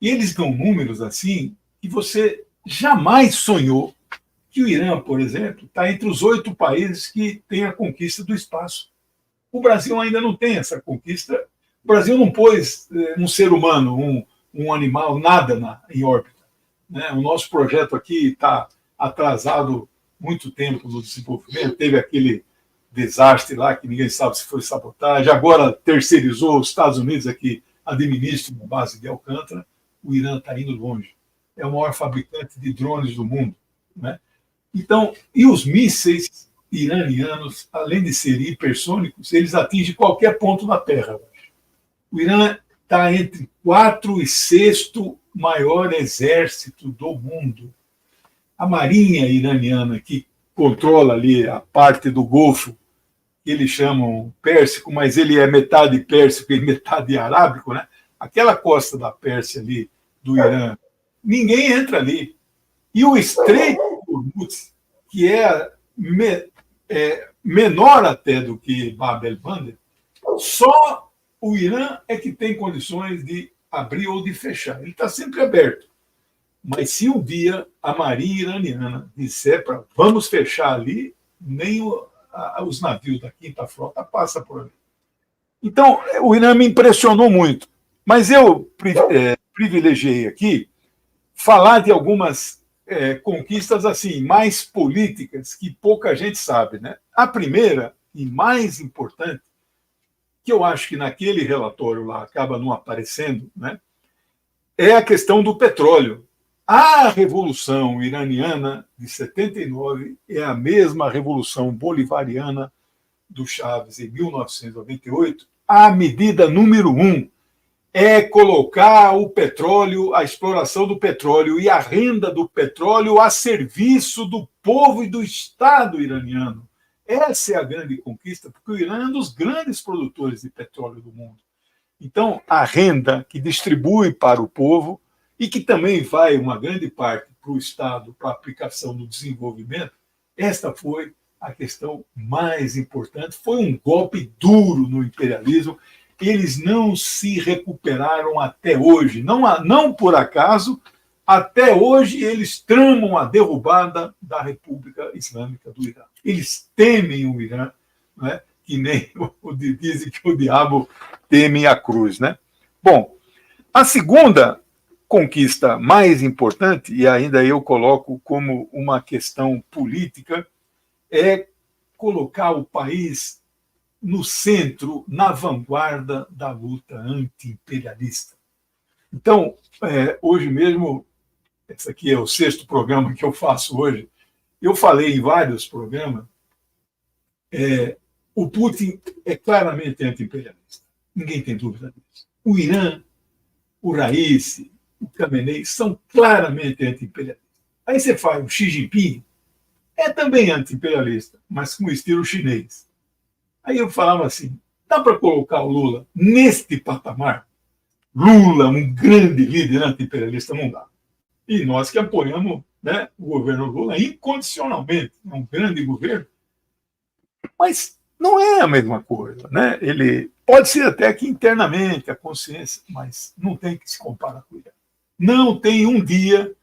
[SPEAKER 2] E eles dão números assim que você jamais sonhou que o Irã, por exemplo, está entre os 8 países que têm a conquista do espaço. O Brasil ainda não tem essa conquista. O Brasil não pôs um ser humano, um animal, nada em órbita, né? O nosso projeto aqui está atrasado muito tempo no desenvolvimento. Teve aquele desastre lá que ninguém sabe se foi sabotagem. Agora terceirizou, os Estados Unidos aqui administram a base de Alcântara. O Irã está indo longe. É o maior fabricante de drones do mundo, né? Então, e os mísseis iranianos, além de serem hipersônicos, eles atingem qualquer ponto da Terra. O Irã está entre 4º e 6º maior exército do mundo. A marinha iraniana, que controla ali a parte do Golfo, que eles chamam Pérsico, mas ele é metade pérsico e metade arábico, né? Aquela costa da Pérsia ali, do Irã, ninguém entra ali. E o Estreito de Hormuz, que é menor até do que Bab el-Mandeb, só o Irã é que tem condições de abrir ou de fechar. Ele está sempre aberto. Mas se um dia a marinha iraniana disser para vamos fechar ali, nem os navios da 5ª Frota passam por ali. Então, o Irã me impressionou muito. Mas eu privilegiei aqui falar de algumas conquistas assim mais políticas que pouca gente sabe, né? A primeira e mais importante, que eu acho que naquele relatório lá acaba não aparecendo, né? É a questão do petróleo. A Revolução Iraniana de 79 é a mesma Revolução Bolivariana do Chaves em 1998. A medida número 1 é colocar o petróleo, a exploração do petróleo e a renda do petróleo a serviço do povo e do Estado iraniano. Essa é a grande conquista, porque o Irã é um dos grandes produtores de petróleo do mundo. Então, a renda que distribui para o povo e que também vai uma grande parte para o Estado, para a aplicação no desenvolvimento, esta foi a questão mais importante. Foi um golpe duro no imperialismo. Eles não se recuperaram até hoje. Não por acaso, até hoje eles tramam a derrubada da República Islâmica do Irã. Eles temem o Irã, né? Que nem dizem que o diabo teme a cruz, né? Bom, a segunda conquista mais importante, e ainda eu coloco como uma questão política, é colocar o país no centro, na vanguarda da luta anti-imperialista. Então, hoje mesmo, esse aqui é o 6º programa que eu faço hoje, eu falei em vários programas, o Putin é claramente anti-imperialista. Ninguém tem dúvida disso. O Irã, o Raisi, o Khamenei são claramente anti-imperialistas. Aí você faz o Xi Jinping, é também anti-imperialista, mas com estilo chinês. Aí eu falava assim, dá para colocar o Lula neste patamar? Lula, um grande líder anti-imperialista, não dá. E nós que apoiamos, né, o governo Lula incondicionalmente, é um grande governo, mas não é a mesma coisa, né? Ele pode ser até que internamente a consciência, mas não tem que se comparar com ele. Não tem um dia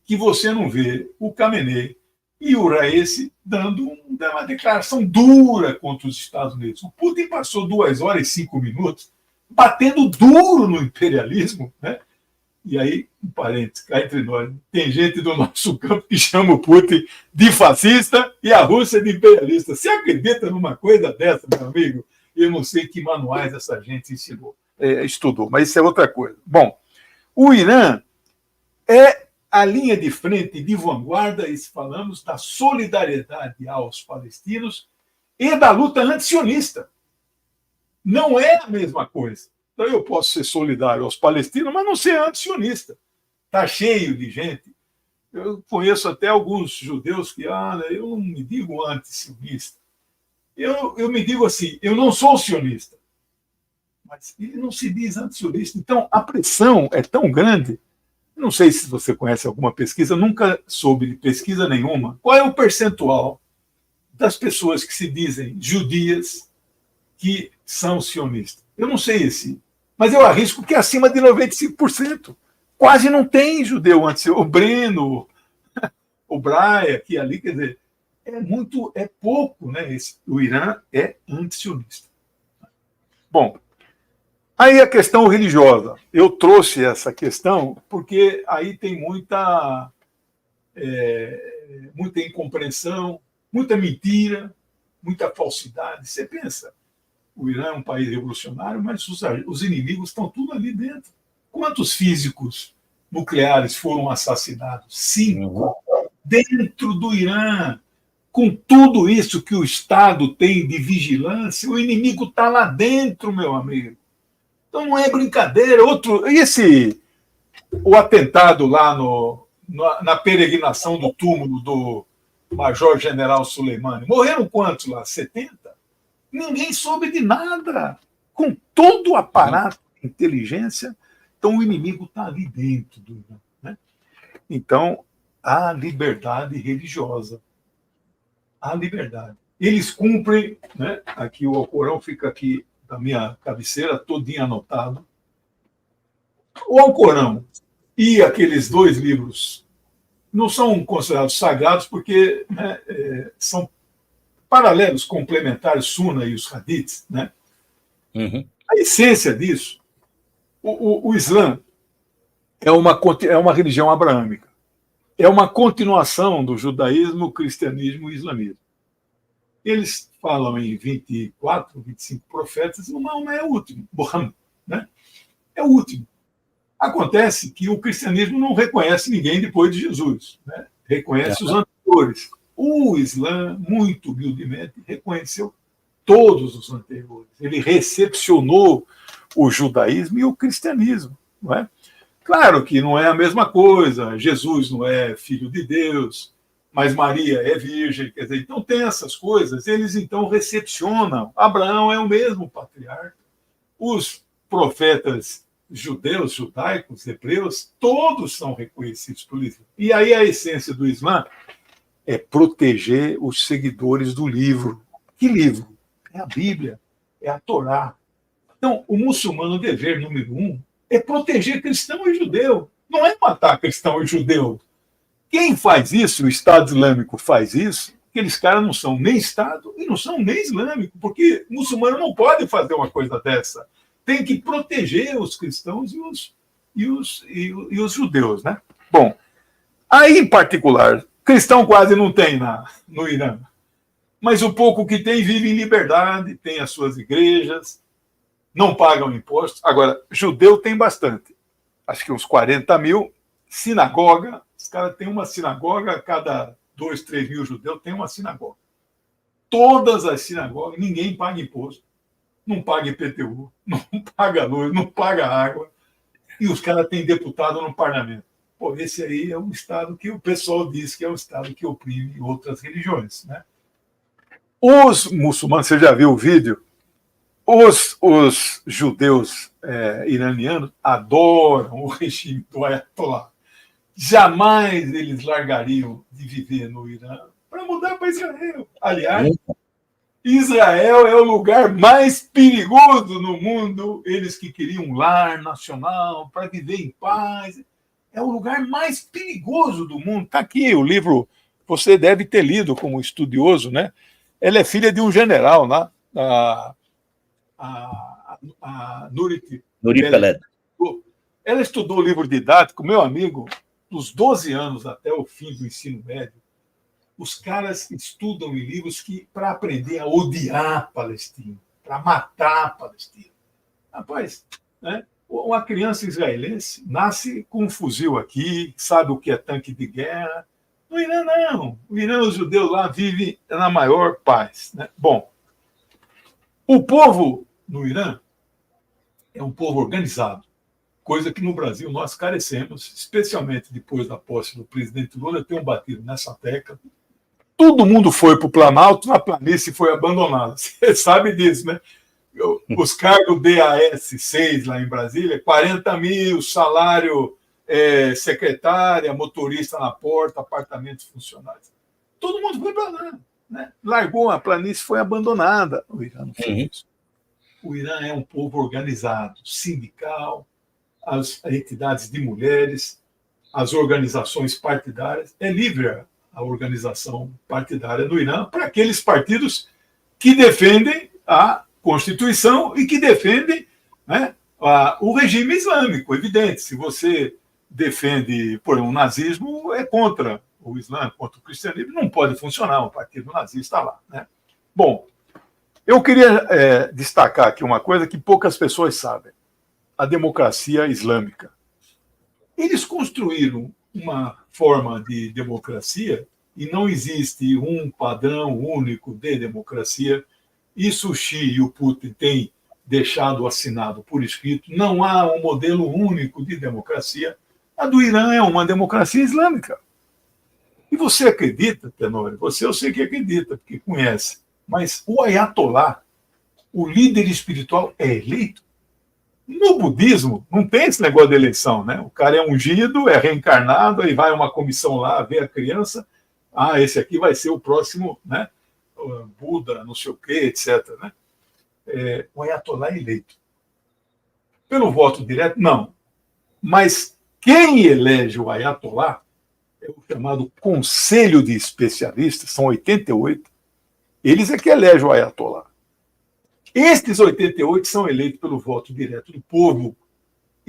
[SPEAKER 2] que você não vê o Khamenei e o Raisi dando uma declaração dura contra os Estados Unidos. O Putin passou 2 horas e 5 minutos batendo duro no imperialismo, né? E aí, um parênteses, cá entre nós, tem gente do nosso campo que chama o Putin de fascista e a Rússia de imperialista. Você acredita numa coisa dessa, meu amigo? Eu não sei que manuais essa gente estudou, mas isso é outra coisa. Bom, o Irã é a linha de frente de vanguarda, e falamos da solidariedade aos palestinos e da luta antisionista. Não é a mesma coisa. Então eu posso ser solidário aos palestinos, mas não ser antisionista. Está cheio de gente. Eu conheço até alguns judeus que, eu não me digo antisionista. Eu me digo assim, eu não sou sionista. Mas ele não se diz antisionista. Então a pressão é tão grande. Não sei se você conhece alguma pesquisa, nunca soube de pesquisa nenhuma. Qual é o percentual das pessoas que se dizem judias que são sionistas? Eu não sei mas eu arrisco que é acima de 95%. Quase não tem judeu antisionista. O Breno, o Braia, aqui ali, quer dizer, é pouco, né? O Irã é antisionista. Bom, aí a questão religiosa. Eu trouxe essa questão porque aí tem muita incompreensão, muita mentira, muita falsidade. Você pensa, o Irã é um país revolucionário, mas os inimigos estão tudo ali dentro. Quantos físicos nucleares foram assassinados? 5. Dentro do Irã. Com tudo isso que o Estado tem de vigilância, o inimigo está lá dentro, meu amigo. Então não é brincadeira. O atentado lá na peregrinação do túmulo do Major-General Soleimani. Morreram quantos lá? 70? Ninguém soube de nada. Com todo o aparato de inteligência, então o inimigo está ali dentro do Irã, né? Então, a liberdade religiosa. A liberdade. Eles cumprem, né? Aqui o Alcorão fica aqui da minha cabeceira, todinho anotado. O Alcorão e aqueles 2 livros não são considerados sagrados porque, né, são paralelos, complementares, Suna e os Hadiths, né? A essência disso O Islã é uma religião abraâmica. É uma continuação do judaísmo, cristianismo e islamismo. Eles falam em 24, 25 profetas, e o Maomé é o último, Muhammad, né? É o último. Acontece que o cristianismo não reconhece ninguém depois de Jesus, né? Reconhece os anteriores. O Islã, muito humildemente, reconheceu todos os anteriores. Ele recepcionou o judaísmo e o cristianismo, não é? Claro que não é a mesma coisa, Jesus não é filho de Deus, mas Maria é virgem, quer dizer, então tem essas coisas, eles então recepcionam. Abraão é o mesmo patriarca, os profetas judeus, judaicos, hebreus, todos são reconhecidos por isso. E aí a essência do Islã é proteger os seguidores do livro. Que livro? É a Bíblia, é a Torá. Então, o muçulmano, o dever número 1 é proteger cristão e judeu. Não é matar cristão e judeu. Quem faz isso, o Estado Islâmico faz isso, aqueles caras não são nem Estado e não são nem islâmico, porque o muçulmano não pode fazer uma coisa dessa. Tem que proteger os cristãos e os judeus, né? Bom, aí, em particular, cristão quase não tem no Irã. Mas o pouco que tem vive em liberdade, tem as suas igrejas, não pagam impostos. Agora, judeu tem bastante. Acho que uns 40 mil. Sinagoga, os caras têm uma sinagoga, a cada 2, 3 mil judeus tem uma sinagoga. Todas as sinagogas, ninguém paga imposto, não paga IPTU, não paga luz, não paga água, e os caras têm deputado no parlamento. Pô, esse aí é um Estado que o pessoal diz que é um Estado que oprime outras religiões, né? Os muçulmanos, você já viu o vídeo? Os judeus iranianos adoram o regime do Ayatollah. Jamais eles largariam de viver no Irã para mudar para Israel. Aliás, Israel é o lugar mais perigoso no mundo. Eles que queriam um lar nacional para viver em paz. É o lugar mais perigoso do mundo. Está aqui o livro, você deve ter lido como estudioso, né? Ela é filha de um general, né? A Nuri Peled. Ela estudou o livro didático, meu amigo, dos 12 anos até o fim do ensino médio. Os caras estudam em livros para aprender a odiar a Palestina, para matar a Palestina. Rapaz, né? Uma criança israelense nasce com um fuzil aqui, sabe o que é tanque de guerra. No Irã, não. No Irã, os judeus lá vivem na maior paz, né? Bom, o povo no Irã é um povo organizado, coisa que no Brasil nós carecemos, especialmente depois da posse do presidente Lula. Eu tenho batido nessa tecla. Todo mundo foi para o Planalto, a planície foi abandonada. Você sabe disso, né? Os cargos DAS 6 lá em Brasília, 40 mil, salário secretária, motorista na porta, apartamentos funcionários. Todo mundo foi para lá, né? Largou, a planície foi abandonada. O Irã não fez isso. O Irã é um povo organizado, sindical, as entidades de mulheres, as organizações partidárias. É livre a organização partidária no Irã para aqueles partidos que defendem a Constituição e que defendem, né, o regime islâmico. Evidente, se você defende, por exemplo, o nazismo, é contra o Islã, contra o cristianismo, não pode funcionar, um partido nazista lá, né? Bom, eu queria destacar aqui uma coisa que poucas pessoas sabem: a democracia islâmica. Eles construíram uma forma de democracia e não existe um padrão único de democracia. Isso o Xi e o Putin têm deixado assinado por escrito. Não há um modelo único de democracia. A do Irã é uma democracia islâmica. E você acredita, Tenório? Você eu sei que acredita, porque conhece. Mas o Ayatollah, o líder espiritual, é eleito. No budismo, não tem esse negócio de eleição, né? O cara é ungido, é reencarnado, aí vai uma comissão lá, vê a criança, esse aqui vai ser o próximo, né? Buda, não sei o quê, etc. Né? O Ayatollah é eleito. Pelo voto direto, não. Mas quem elege o Ayatollah é o chamado Conselho de Especialistas, são 88. Eles é que elegem o Ayatollah. Estes 88 são eleitos pelo voto direto do povo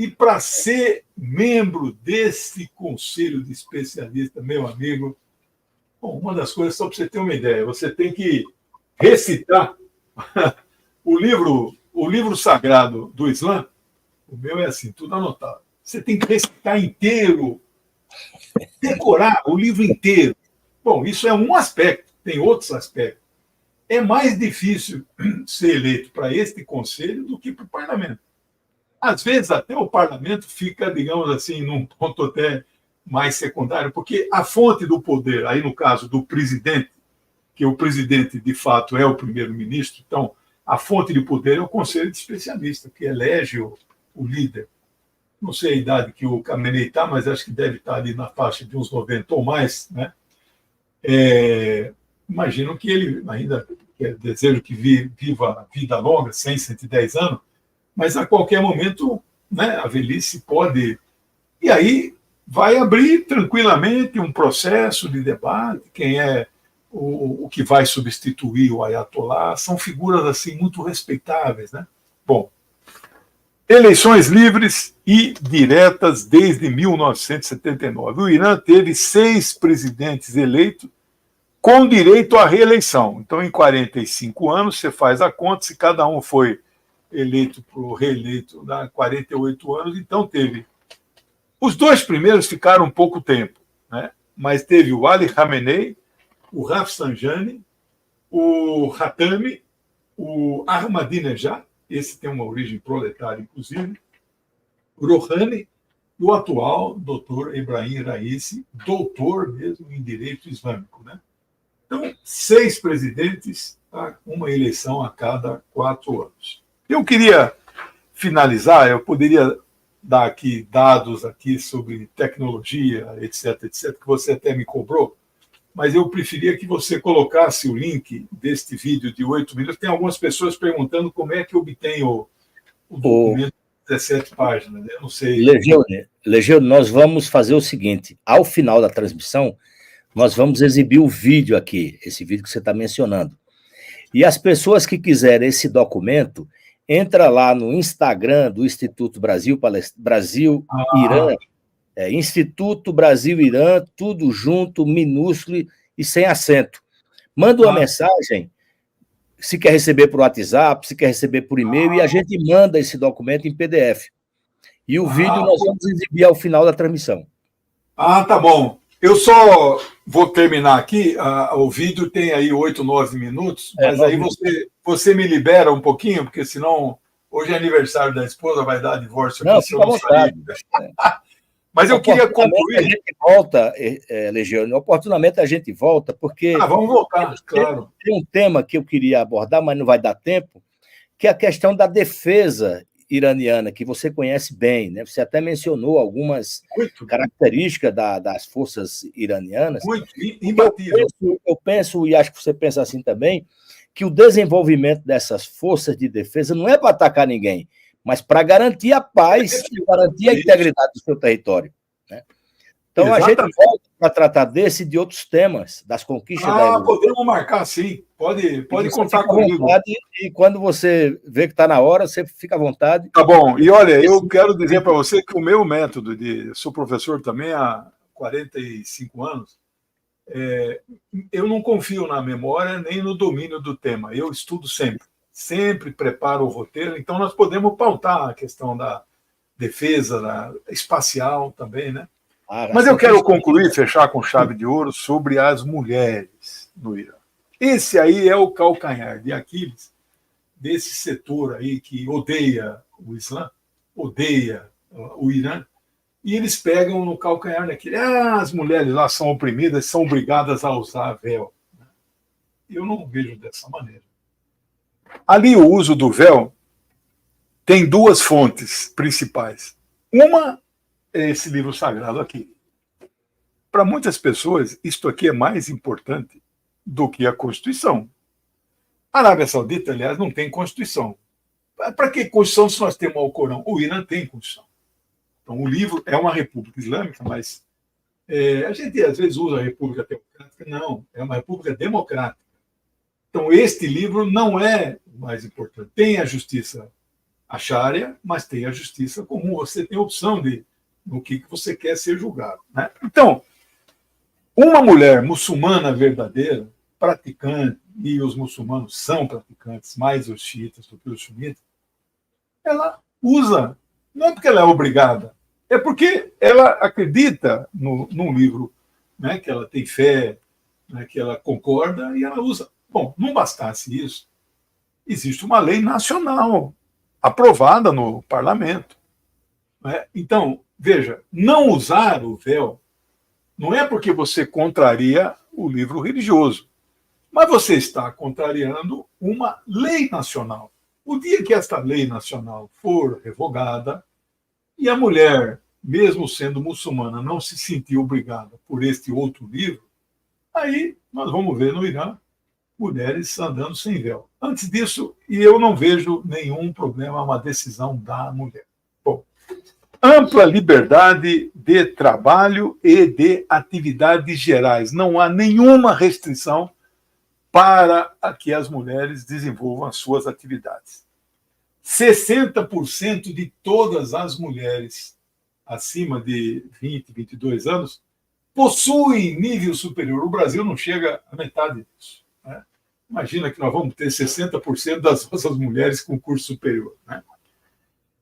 [SPEAKER 2] E para ser membro desse conselho de especialistas, meu amigo, bom, uma das coisas, só para você ter uma ideia, você tem que recitar o livro sagrado do Islã. O meu é assim, tudo anotado. Você tem que recitar inteiro, decorar o livro inteiro. Bom, isso é um aspecto, tem outros aspectos. É mais difícil ser eleito para este conselho do que para o parlamento. Às vezes, até o parlamento fica, digamos assim, num ponto até mais secundário, porque a fonte do poder, aí no caso do presidente, que o presidente, de fato, é o primeiro-ministro, então, a fonte de poder é o conselho de especialistas, que elege o líder. Não sei a idade que o Khamenei está, mas acho que deve estar ali na faixa de uns 90 ou mais, né? Imagino que ele ainda desejo que viva vida longa, 100, 110 anos, mas a qualquer momento, né, a velhice pode... E aí vai abrir tranquilamente um processo de debate, quem é o que vai substituir o Ayatollah, são figuras assim muito respeitáveis, né? Bom, eleições livres e diretas desde 1979. O Irã teve 6 presidentes eleitos com direito à reeleição. Então, em 45 anos, você faz a conta, se cada um foi eleito para reeleito há 48 anos, então teve... Os 2 primeiros ficaram um pouco tempo, né? Mas teve o Ali Khamenei, o Rafsanjani, o Khatami, o Ahmadinejad, esse tem uma origem proletária, inclusive, o Rouhani e o atual doutor Ebrahim Raisi, doutor mesmo em direito islâmico, né? Então, 6 presidentes, uma eleição a cada 4 anos. Eu queria finalizar, eu poderia dar aqui dados aqui sobre tecnologia, etc., etc., que você até me cobrou, mas eu preferia que você colocasse o link deste vídeo de 8 minutos. Tem algumas pessoas perguntando como é que obtém o documento de 17 páginas. Eu não sei.
[SPEAKER 1] Legione, nós vamos fazer o seguinte, ao final da transmissão, nós vamos exibir o vídeo aqui, esse vídeo que você está mencionando. E as pessoas que quiserem esse documento, entra lá no Instagram do Instituto Brasil-Irã, Instituto Brasil-Irã, tudo junto, minúsculo e sem acento. Manda uma mensagem, se quer receber por WhatsApp, se quer receber por e-mail, e a gente manda esse documento em PDF. E o vídeo nós vamos exibir ao final da transmissão.
[SPEAKER 2] Tá bom. Eu só vou terminar aqui, o vídeo tem aí 8, 9 minutos, mas aí você me libera um pouquinho, porque senão hoje é aniversário da esposa, vai dar divórcio.
[SPEAKER 1] Não, fica à vontade.
[SPEAKER 2] Mas eu queria concluir...
[SPEAKER 1] A gente volta, Legione, oportunamente a gente volta, porque...
[SPEAKER 2] vamos voltar, claro.
[SPEAKER 1] Tem um tema que eu queria abordar, mas não vai dar tempo, que é a questão da defesa iraniana, que você conhece bem, né? Você até mencionou algumas características das forças iranianas.
[SPEAKER 2] Muito imbatível.
[SPEAKER 1] Eu penso, e acho que você pensa assim também, que o desenvolvimento dessas forças de defesa não é para atacar ninguém, mas para garantir a paz e garantir a integridade do seu território, né? Então, exatamente. A gente volta para tratar desse e de outros temas, das conquistas da Irã.
[SPEAKER 2] Podemos marcar, sim. Pode contar comigo.
[SPEAKER 1] E quando você vê que está na hora, você fica à vontade.
[SPEAKER 2] Tá bom. E olha, eu quero dizer para você que o meu método sou professor também há 45 anos, eu não confio na memória nem no domínio do tema. Eu estudo sempre preparo o roteiro. Então, nós podemos pautar a questão da defesa espacial também, né? Mas eu quero concluir, fechar com chave de ouro sobre as mulheres no Irã. Esse aí é o calcanhar de Aquiles desse setor aí que odeia o Islã, odeia o Irã, e eles pegam no calcanhar daquele. As mulheres lá são oprimidas, são obrigadas a usar véu. Eu não vejo dessa maneira. Ali o uso do véu tem 2 fontes principais. Uma é esse livro sagrado aqui. Para muitas pessoas, isto aqui é mais importante do que a Constituição. A Arábia Saudita, aliás, não tem Constituição. Para que Constituição se nós temos o Alcorão? O Irã tem Constituição. Então, o livro é uma república islâmica, mas a gente às vezes usa a república teocrática. Não, é uma república democrática. Então, este livro não é o mais importante. Tem a justiça a Sharia, mas tem a justiça comum. Você tem a opção de no que você quer ser julgado, né? Então, uma mulher muçulmana verdadeira, praticante, e os muçulmanos são praticantes, mais os xiitas do que os sunitas, ela usa, não é porque ela é obrigada, é porque ela acredita num livro, né, que ela tem fé, né, que ela concorda e ela usa. Bom, não bastasse isso, existe uma lei nacional aprovada no parlamento, né? Então, veja, não usar o véu não é porque você contraria o livro religioso, mas você está contrariando uma lei nacional. O dia que esta lei nacional for revogada e a mulher, mesmo sendo muçulmana, não se sentir obrigada por este outro livro, aí nós vamos ver no Irã mulheres andando sem véu. Antes disso, e eu não vejo nenhum problema, uma decisão da mulher. Bom, ampla liberdade de trabalho e de atividades gerais. Não há nenhuma restrição para que as mulheres desenvolvam as suas atividades. 60% de todas as mulheres acima de 20, 22 anos possuem nível superior. O Brasil não chega à metade disso, né? Imagina que nós vamos ter 60% das nossas mulheres com curso superior, né?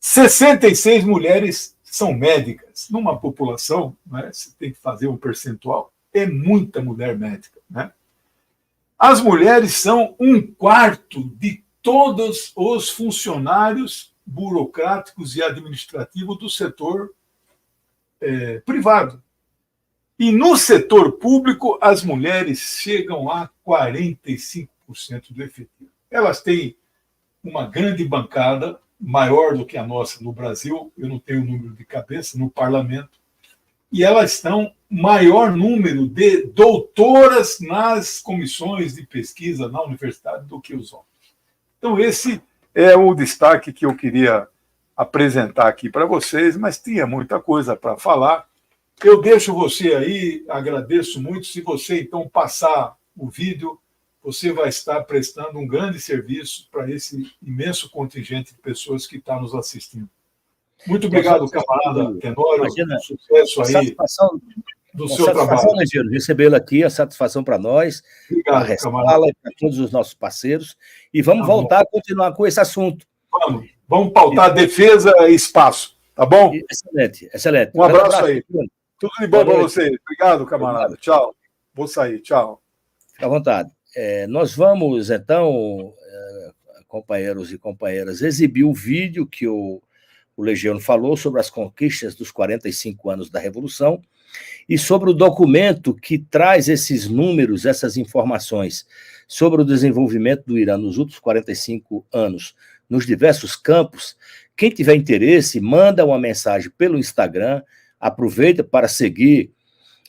[SPEAKER 2] 66 mulheres são médicas. Numa população, né, você tem que fazer um percentual, é muita mulher médica, né? As mulheres são 1/4 de todos os funcionários burocráticos e administrativos do setor privado. E no setor público, as mulheres chegam a 45% do efetivo. Elas têm uma grande bancada, maior do que a nossa no Brasil, eu não tenho o número de cabeça, no parlamento, e elas estão maior número de doutoras nas comissões de pesquisa na universidade do que os homens. Então, esse é o destaque que eu queria apresentar aqui para vocês, mas tinha muita coisa para falar. Eu deixo você aí, agradeço muito. Se você, então, passar o vídeo, você vai estar prestando um grande serviço para esse imenso contingente de pessoas que está nos assistindo. Muito obrigado, camarada Tenório.
[SPEAKER 1] Imagina,
[SPEAKER 2] sucesso aí do seu trabalho.
[SPEAKER 1] Recebê-lo aqui, a satisfação para nós,
[SPEAKER 2] Obrigado,
[SPEAKER 1] para a Rescala, para todos os nossos parceiros. E vamos voltar a continuar com esse assunto.
[SPEAKER 2] Vamos pautar defesa e espaço, tá bom?
[SPEAKER 1] Excelente, excelente.
[SPEAKER 2] Um abraço aí. Tudo de bom para você. Obrigado, camarada. Obrigado. Tchau. Vou sair. Tchau.
[SPEAKER 1] Fica à vontade. Nós vamos, então, companheiros e companheiras, exibir o vídeo que o Legiano falou sobre as conquistas dos 45 anos da Revolução e sobre o documento que traz esses números, essas informações sobre o desenvolvimento do Irã nos últimos 45 anos, nos diversos campos. Quem tiver interesse, manda uma mensagem pelo Instagram, aproveita para seguir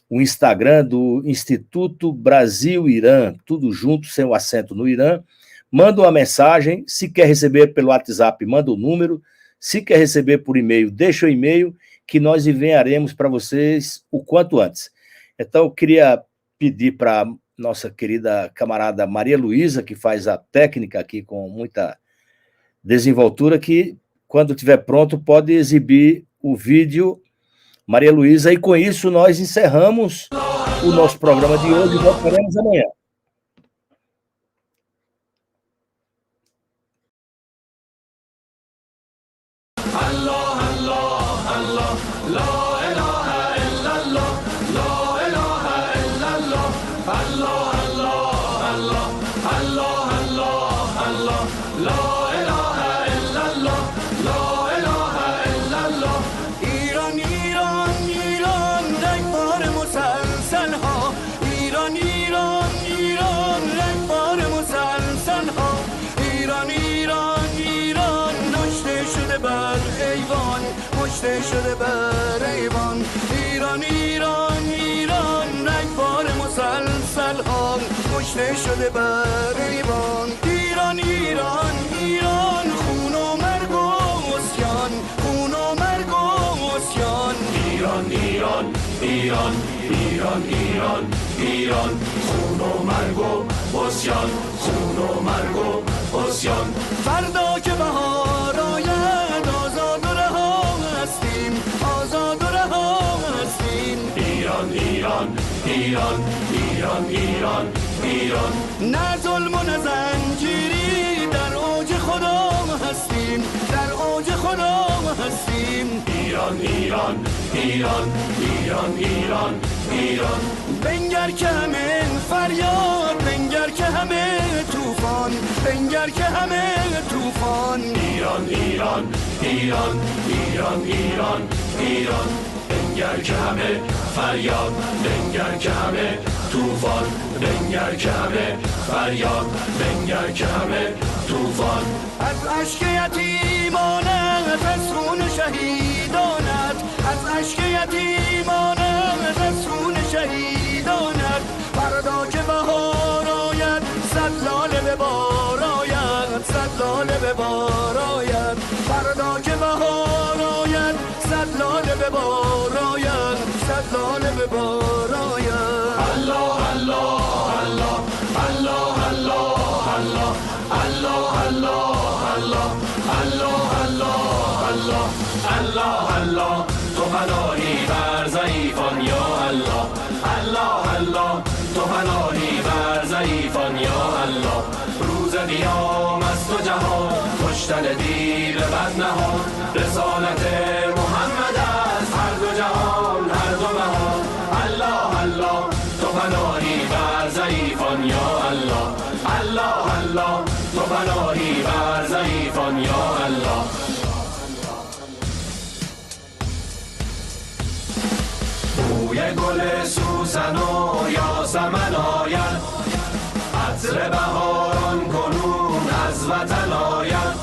[SPEAKER 1] o Instagram do Instituto Brasil-Irã, tudo junto, sem o acento no Irã. Manda uma mensagem, se quer receber pelo WhatsApp, manda o número, se quer receber por e-mail, deixa o e-mail, que nós enviaremos para vocês o quanto antes. Então, eu queria pedir para nossa querida camarada Maria Luísa, que faz a técnica aqui com muita desenvoltura, que, quando estiver pronto, pode exibir o vídeo, Maria Luísa, e com isso nós encerramos o nosso programa de hoje e voltaremos amanhã.
[SPEAKER 3] شده بر ایوان ایران ایران ایران رگبار مسلسل ها کشته شده بر ایوان ایران ایران ایران خون و مرگ و عصیان خون و مرگ و عصیان ایران ایران ایران ایران ایران ایران خون و مرگ و عصیان خون و مرگ و عصیان فردا که بهار آید ایران ایران ایران ایران. نه ظلم و نه زنجیری، در اوج خدا هستیم، در اوج خدا هستیم. ایران ایران ایران ایران ایران ایران. بنگر که همه فریاد، بنگر که همه طوفان، بنگر که همه طوفان. ایران ایران ایران ایران ایران ایران. بنگر که همه فریاد، بنگر که همه طوفان، بنگر که همه فریاد، بنگر که همه طوفان. از اشک یتیمانت، از خون شهیدانت، از اشک یتیمانت، از خون شهیدانت. فردا که بهار آید، صد لاله به بار آید، صد لاله به بار آید. فردا که بهار آید، صد لاله به بار آید، صد لاله به بار آید. الله الله الله الله الله الله الله الله الله الله الله الله الله. تو پناهی بر ضعیفان یا الله، الله الله. تو پناهی بر ضعیفان یا الله. روز قیام از تو جهان، کشتن دیو بدنهان. رسالت محمد از هر دو جهان، هر دو مهان. الله الله. تو پناهی بر ضعیفان یا الله، الله الله. تو پناهی بر ضعیفان یا الله. بوی گل سوسن و یاسمن آید، عطر بهاران کنون از وطن آید.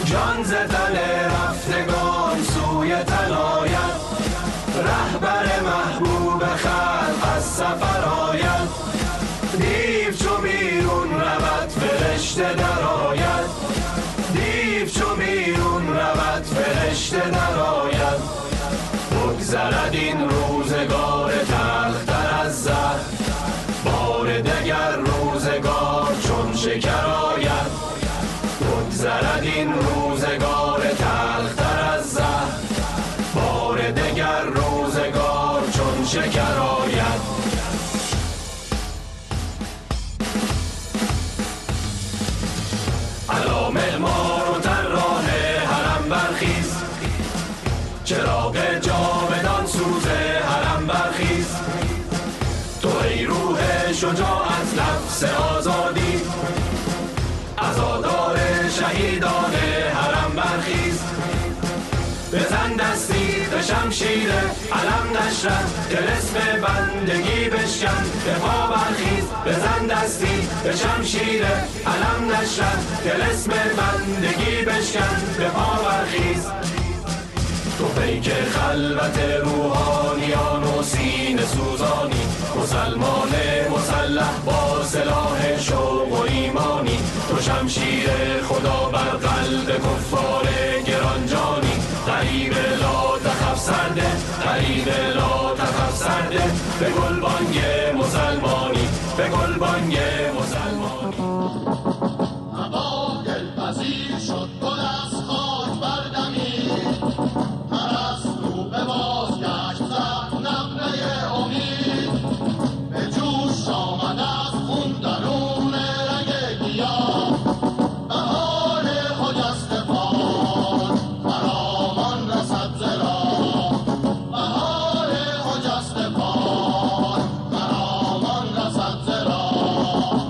[SPEAKER 3] جان ز تن رفتگان سوی تن آید، رهبر محبوب خلق از سفر آید. دیو چو بیرون رود فرشته در آید، دیو چو بیرون رود فرشته در آید. بگذرد این روزگار تلختر از زهر، بار دگر روزگار چون شکر آید. بگذرد این روزگار تلختر از زهر، بار دگر روزگار چون شکر آید. علا معمار و طراح حرم برخیز، چراغ جاودان سوز حرم برخیز. تو ای روح شجاعت نفس آزادی، عزادار شهیدان حرم برخیز. بزن دستی به شمشیر علم نشرد، طلسم بندگی بشکن به پا برخیز. بزن دستی به شمشیر علم نشرد، طلسم بندگی بشکن به پا برخیز. تو پیک خلوت روحانیان و سینه سوزانی، مسلمان مسلح با سلاح شوق و ایمانی. تو شمشیر خدا بر قلب کفار گرانجانی. غریب لا تخف سرده، غریب لا تخف سرده، به گلبانگ مسلمانی، به گلبانگ مسلمانی.
[SPEAKER 4] هوا دلپذیر شد، گل از خاک بردمید، پرستو به بازگشت زد نغمه امید. به جوش آمد از خون درون رگ گیاه، بهار خجستگان خرامان رسد ز راه. بهار خجستگان خرامان رسد ز راه.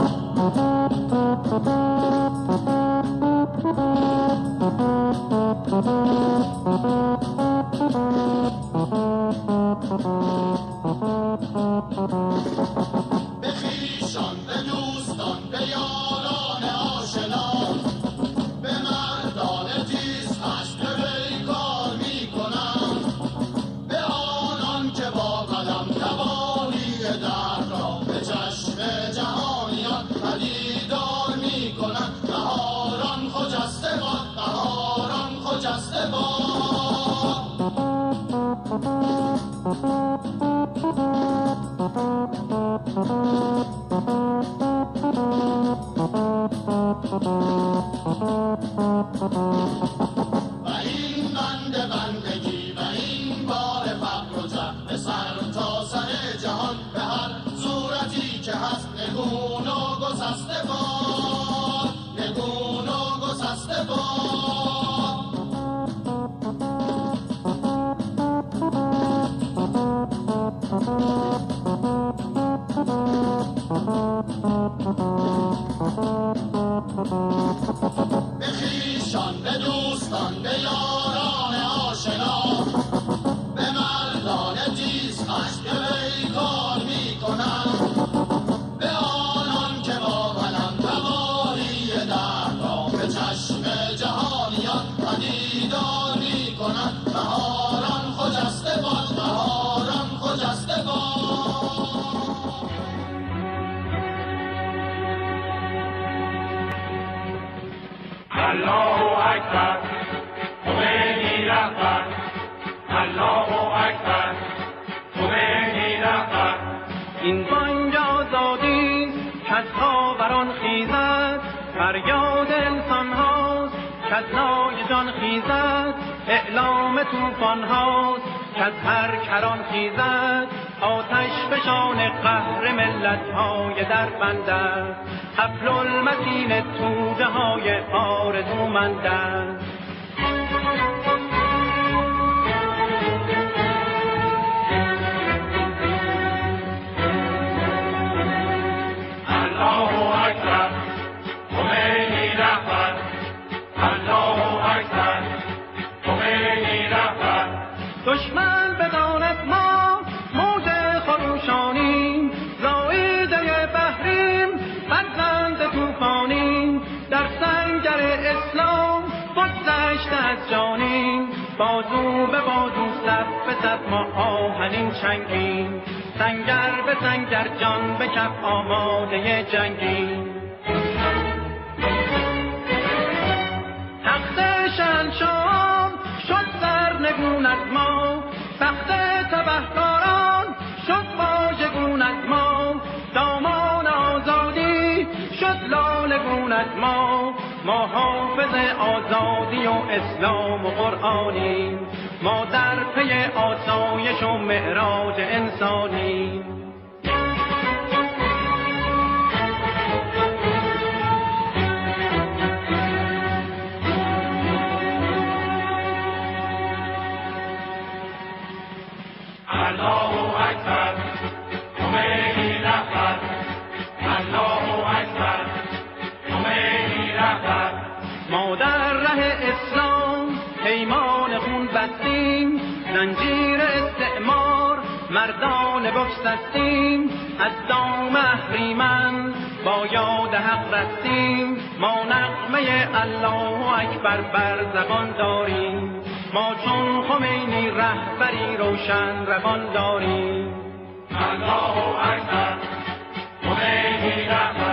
[SPEAKER 4] به خویشان، به دوستان، به یاران آشنا، به مردان تیز خشم پیکار می کنم. به آنان که با قلم تباهی دهر را به چشم جهانیان پدیدار می کنند. بهاران خجسته باد، بهاران خجسته باد. جان به یاران آشنا، به مردان تیز خشم که پیکار می کنند، به آنان که با قلم تباری درد را به چشم جهانیان پدیدار می کنند. بهاران خجسته باد، بهاران خجسته باد.
[SPEAKER 5] الله اکبر، خمینی رهبر. الله اکبر، خمینی رهبر.
[SPEAKER 6] این بانگ آزادی کز خاوران خیزد، فریاد انسان هاست کز نای جان خیزد، اعلام طوفان هاست کز هر کران خیزد، آتش فشان قهر ملت های در بندد، حبل المتین توده های آرزومندد.
[SPEAKER 5] الله اکبر، خمینی رهبر. الله اکبر، خمینی رهبر.
[SPEAKER 6] دشمن بداند ما موج خروشانیم، زایده بحریم فرزند طوفانیم، در سنگر اسلام بگذشته از جانیم، بازو به بازو صف به صف ما آهنین چنگیم، سنگر به سنگر جان به کف آماده جنگیم. تخت شهنشاهان شد سرنگون از ما، تخت تبهکاران شد واژگون از ما، دامان آزادی شد لالگون از ما، ما حافظ آزادی و اسلام و قرآنیم، ما در پی آسایش و معراج انسانیم.
[SPEAKER 5] الله اکبر، خمینی رهبر. الله اکبر، خمینی رهبر.
[SPEAKER 6] ما در ره اسلام پیمان خون بستیم، زنجیر استعمار مردان بگسستیم، از دام اهریمن با یاد حق رستیم، ما نغمه الله اکبر بر زبان داریم، ما چون خمینی رهبری روشن روان داریم.
[SPEAKER 5] الله اکبر، خمینی رهبر.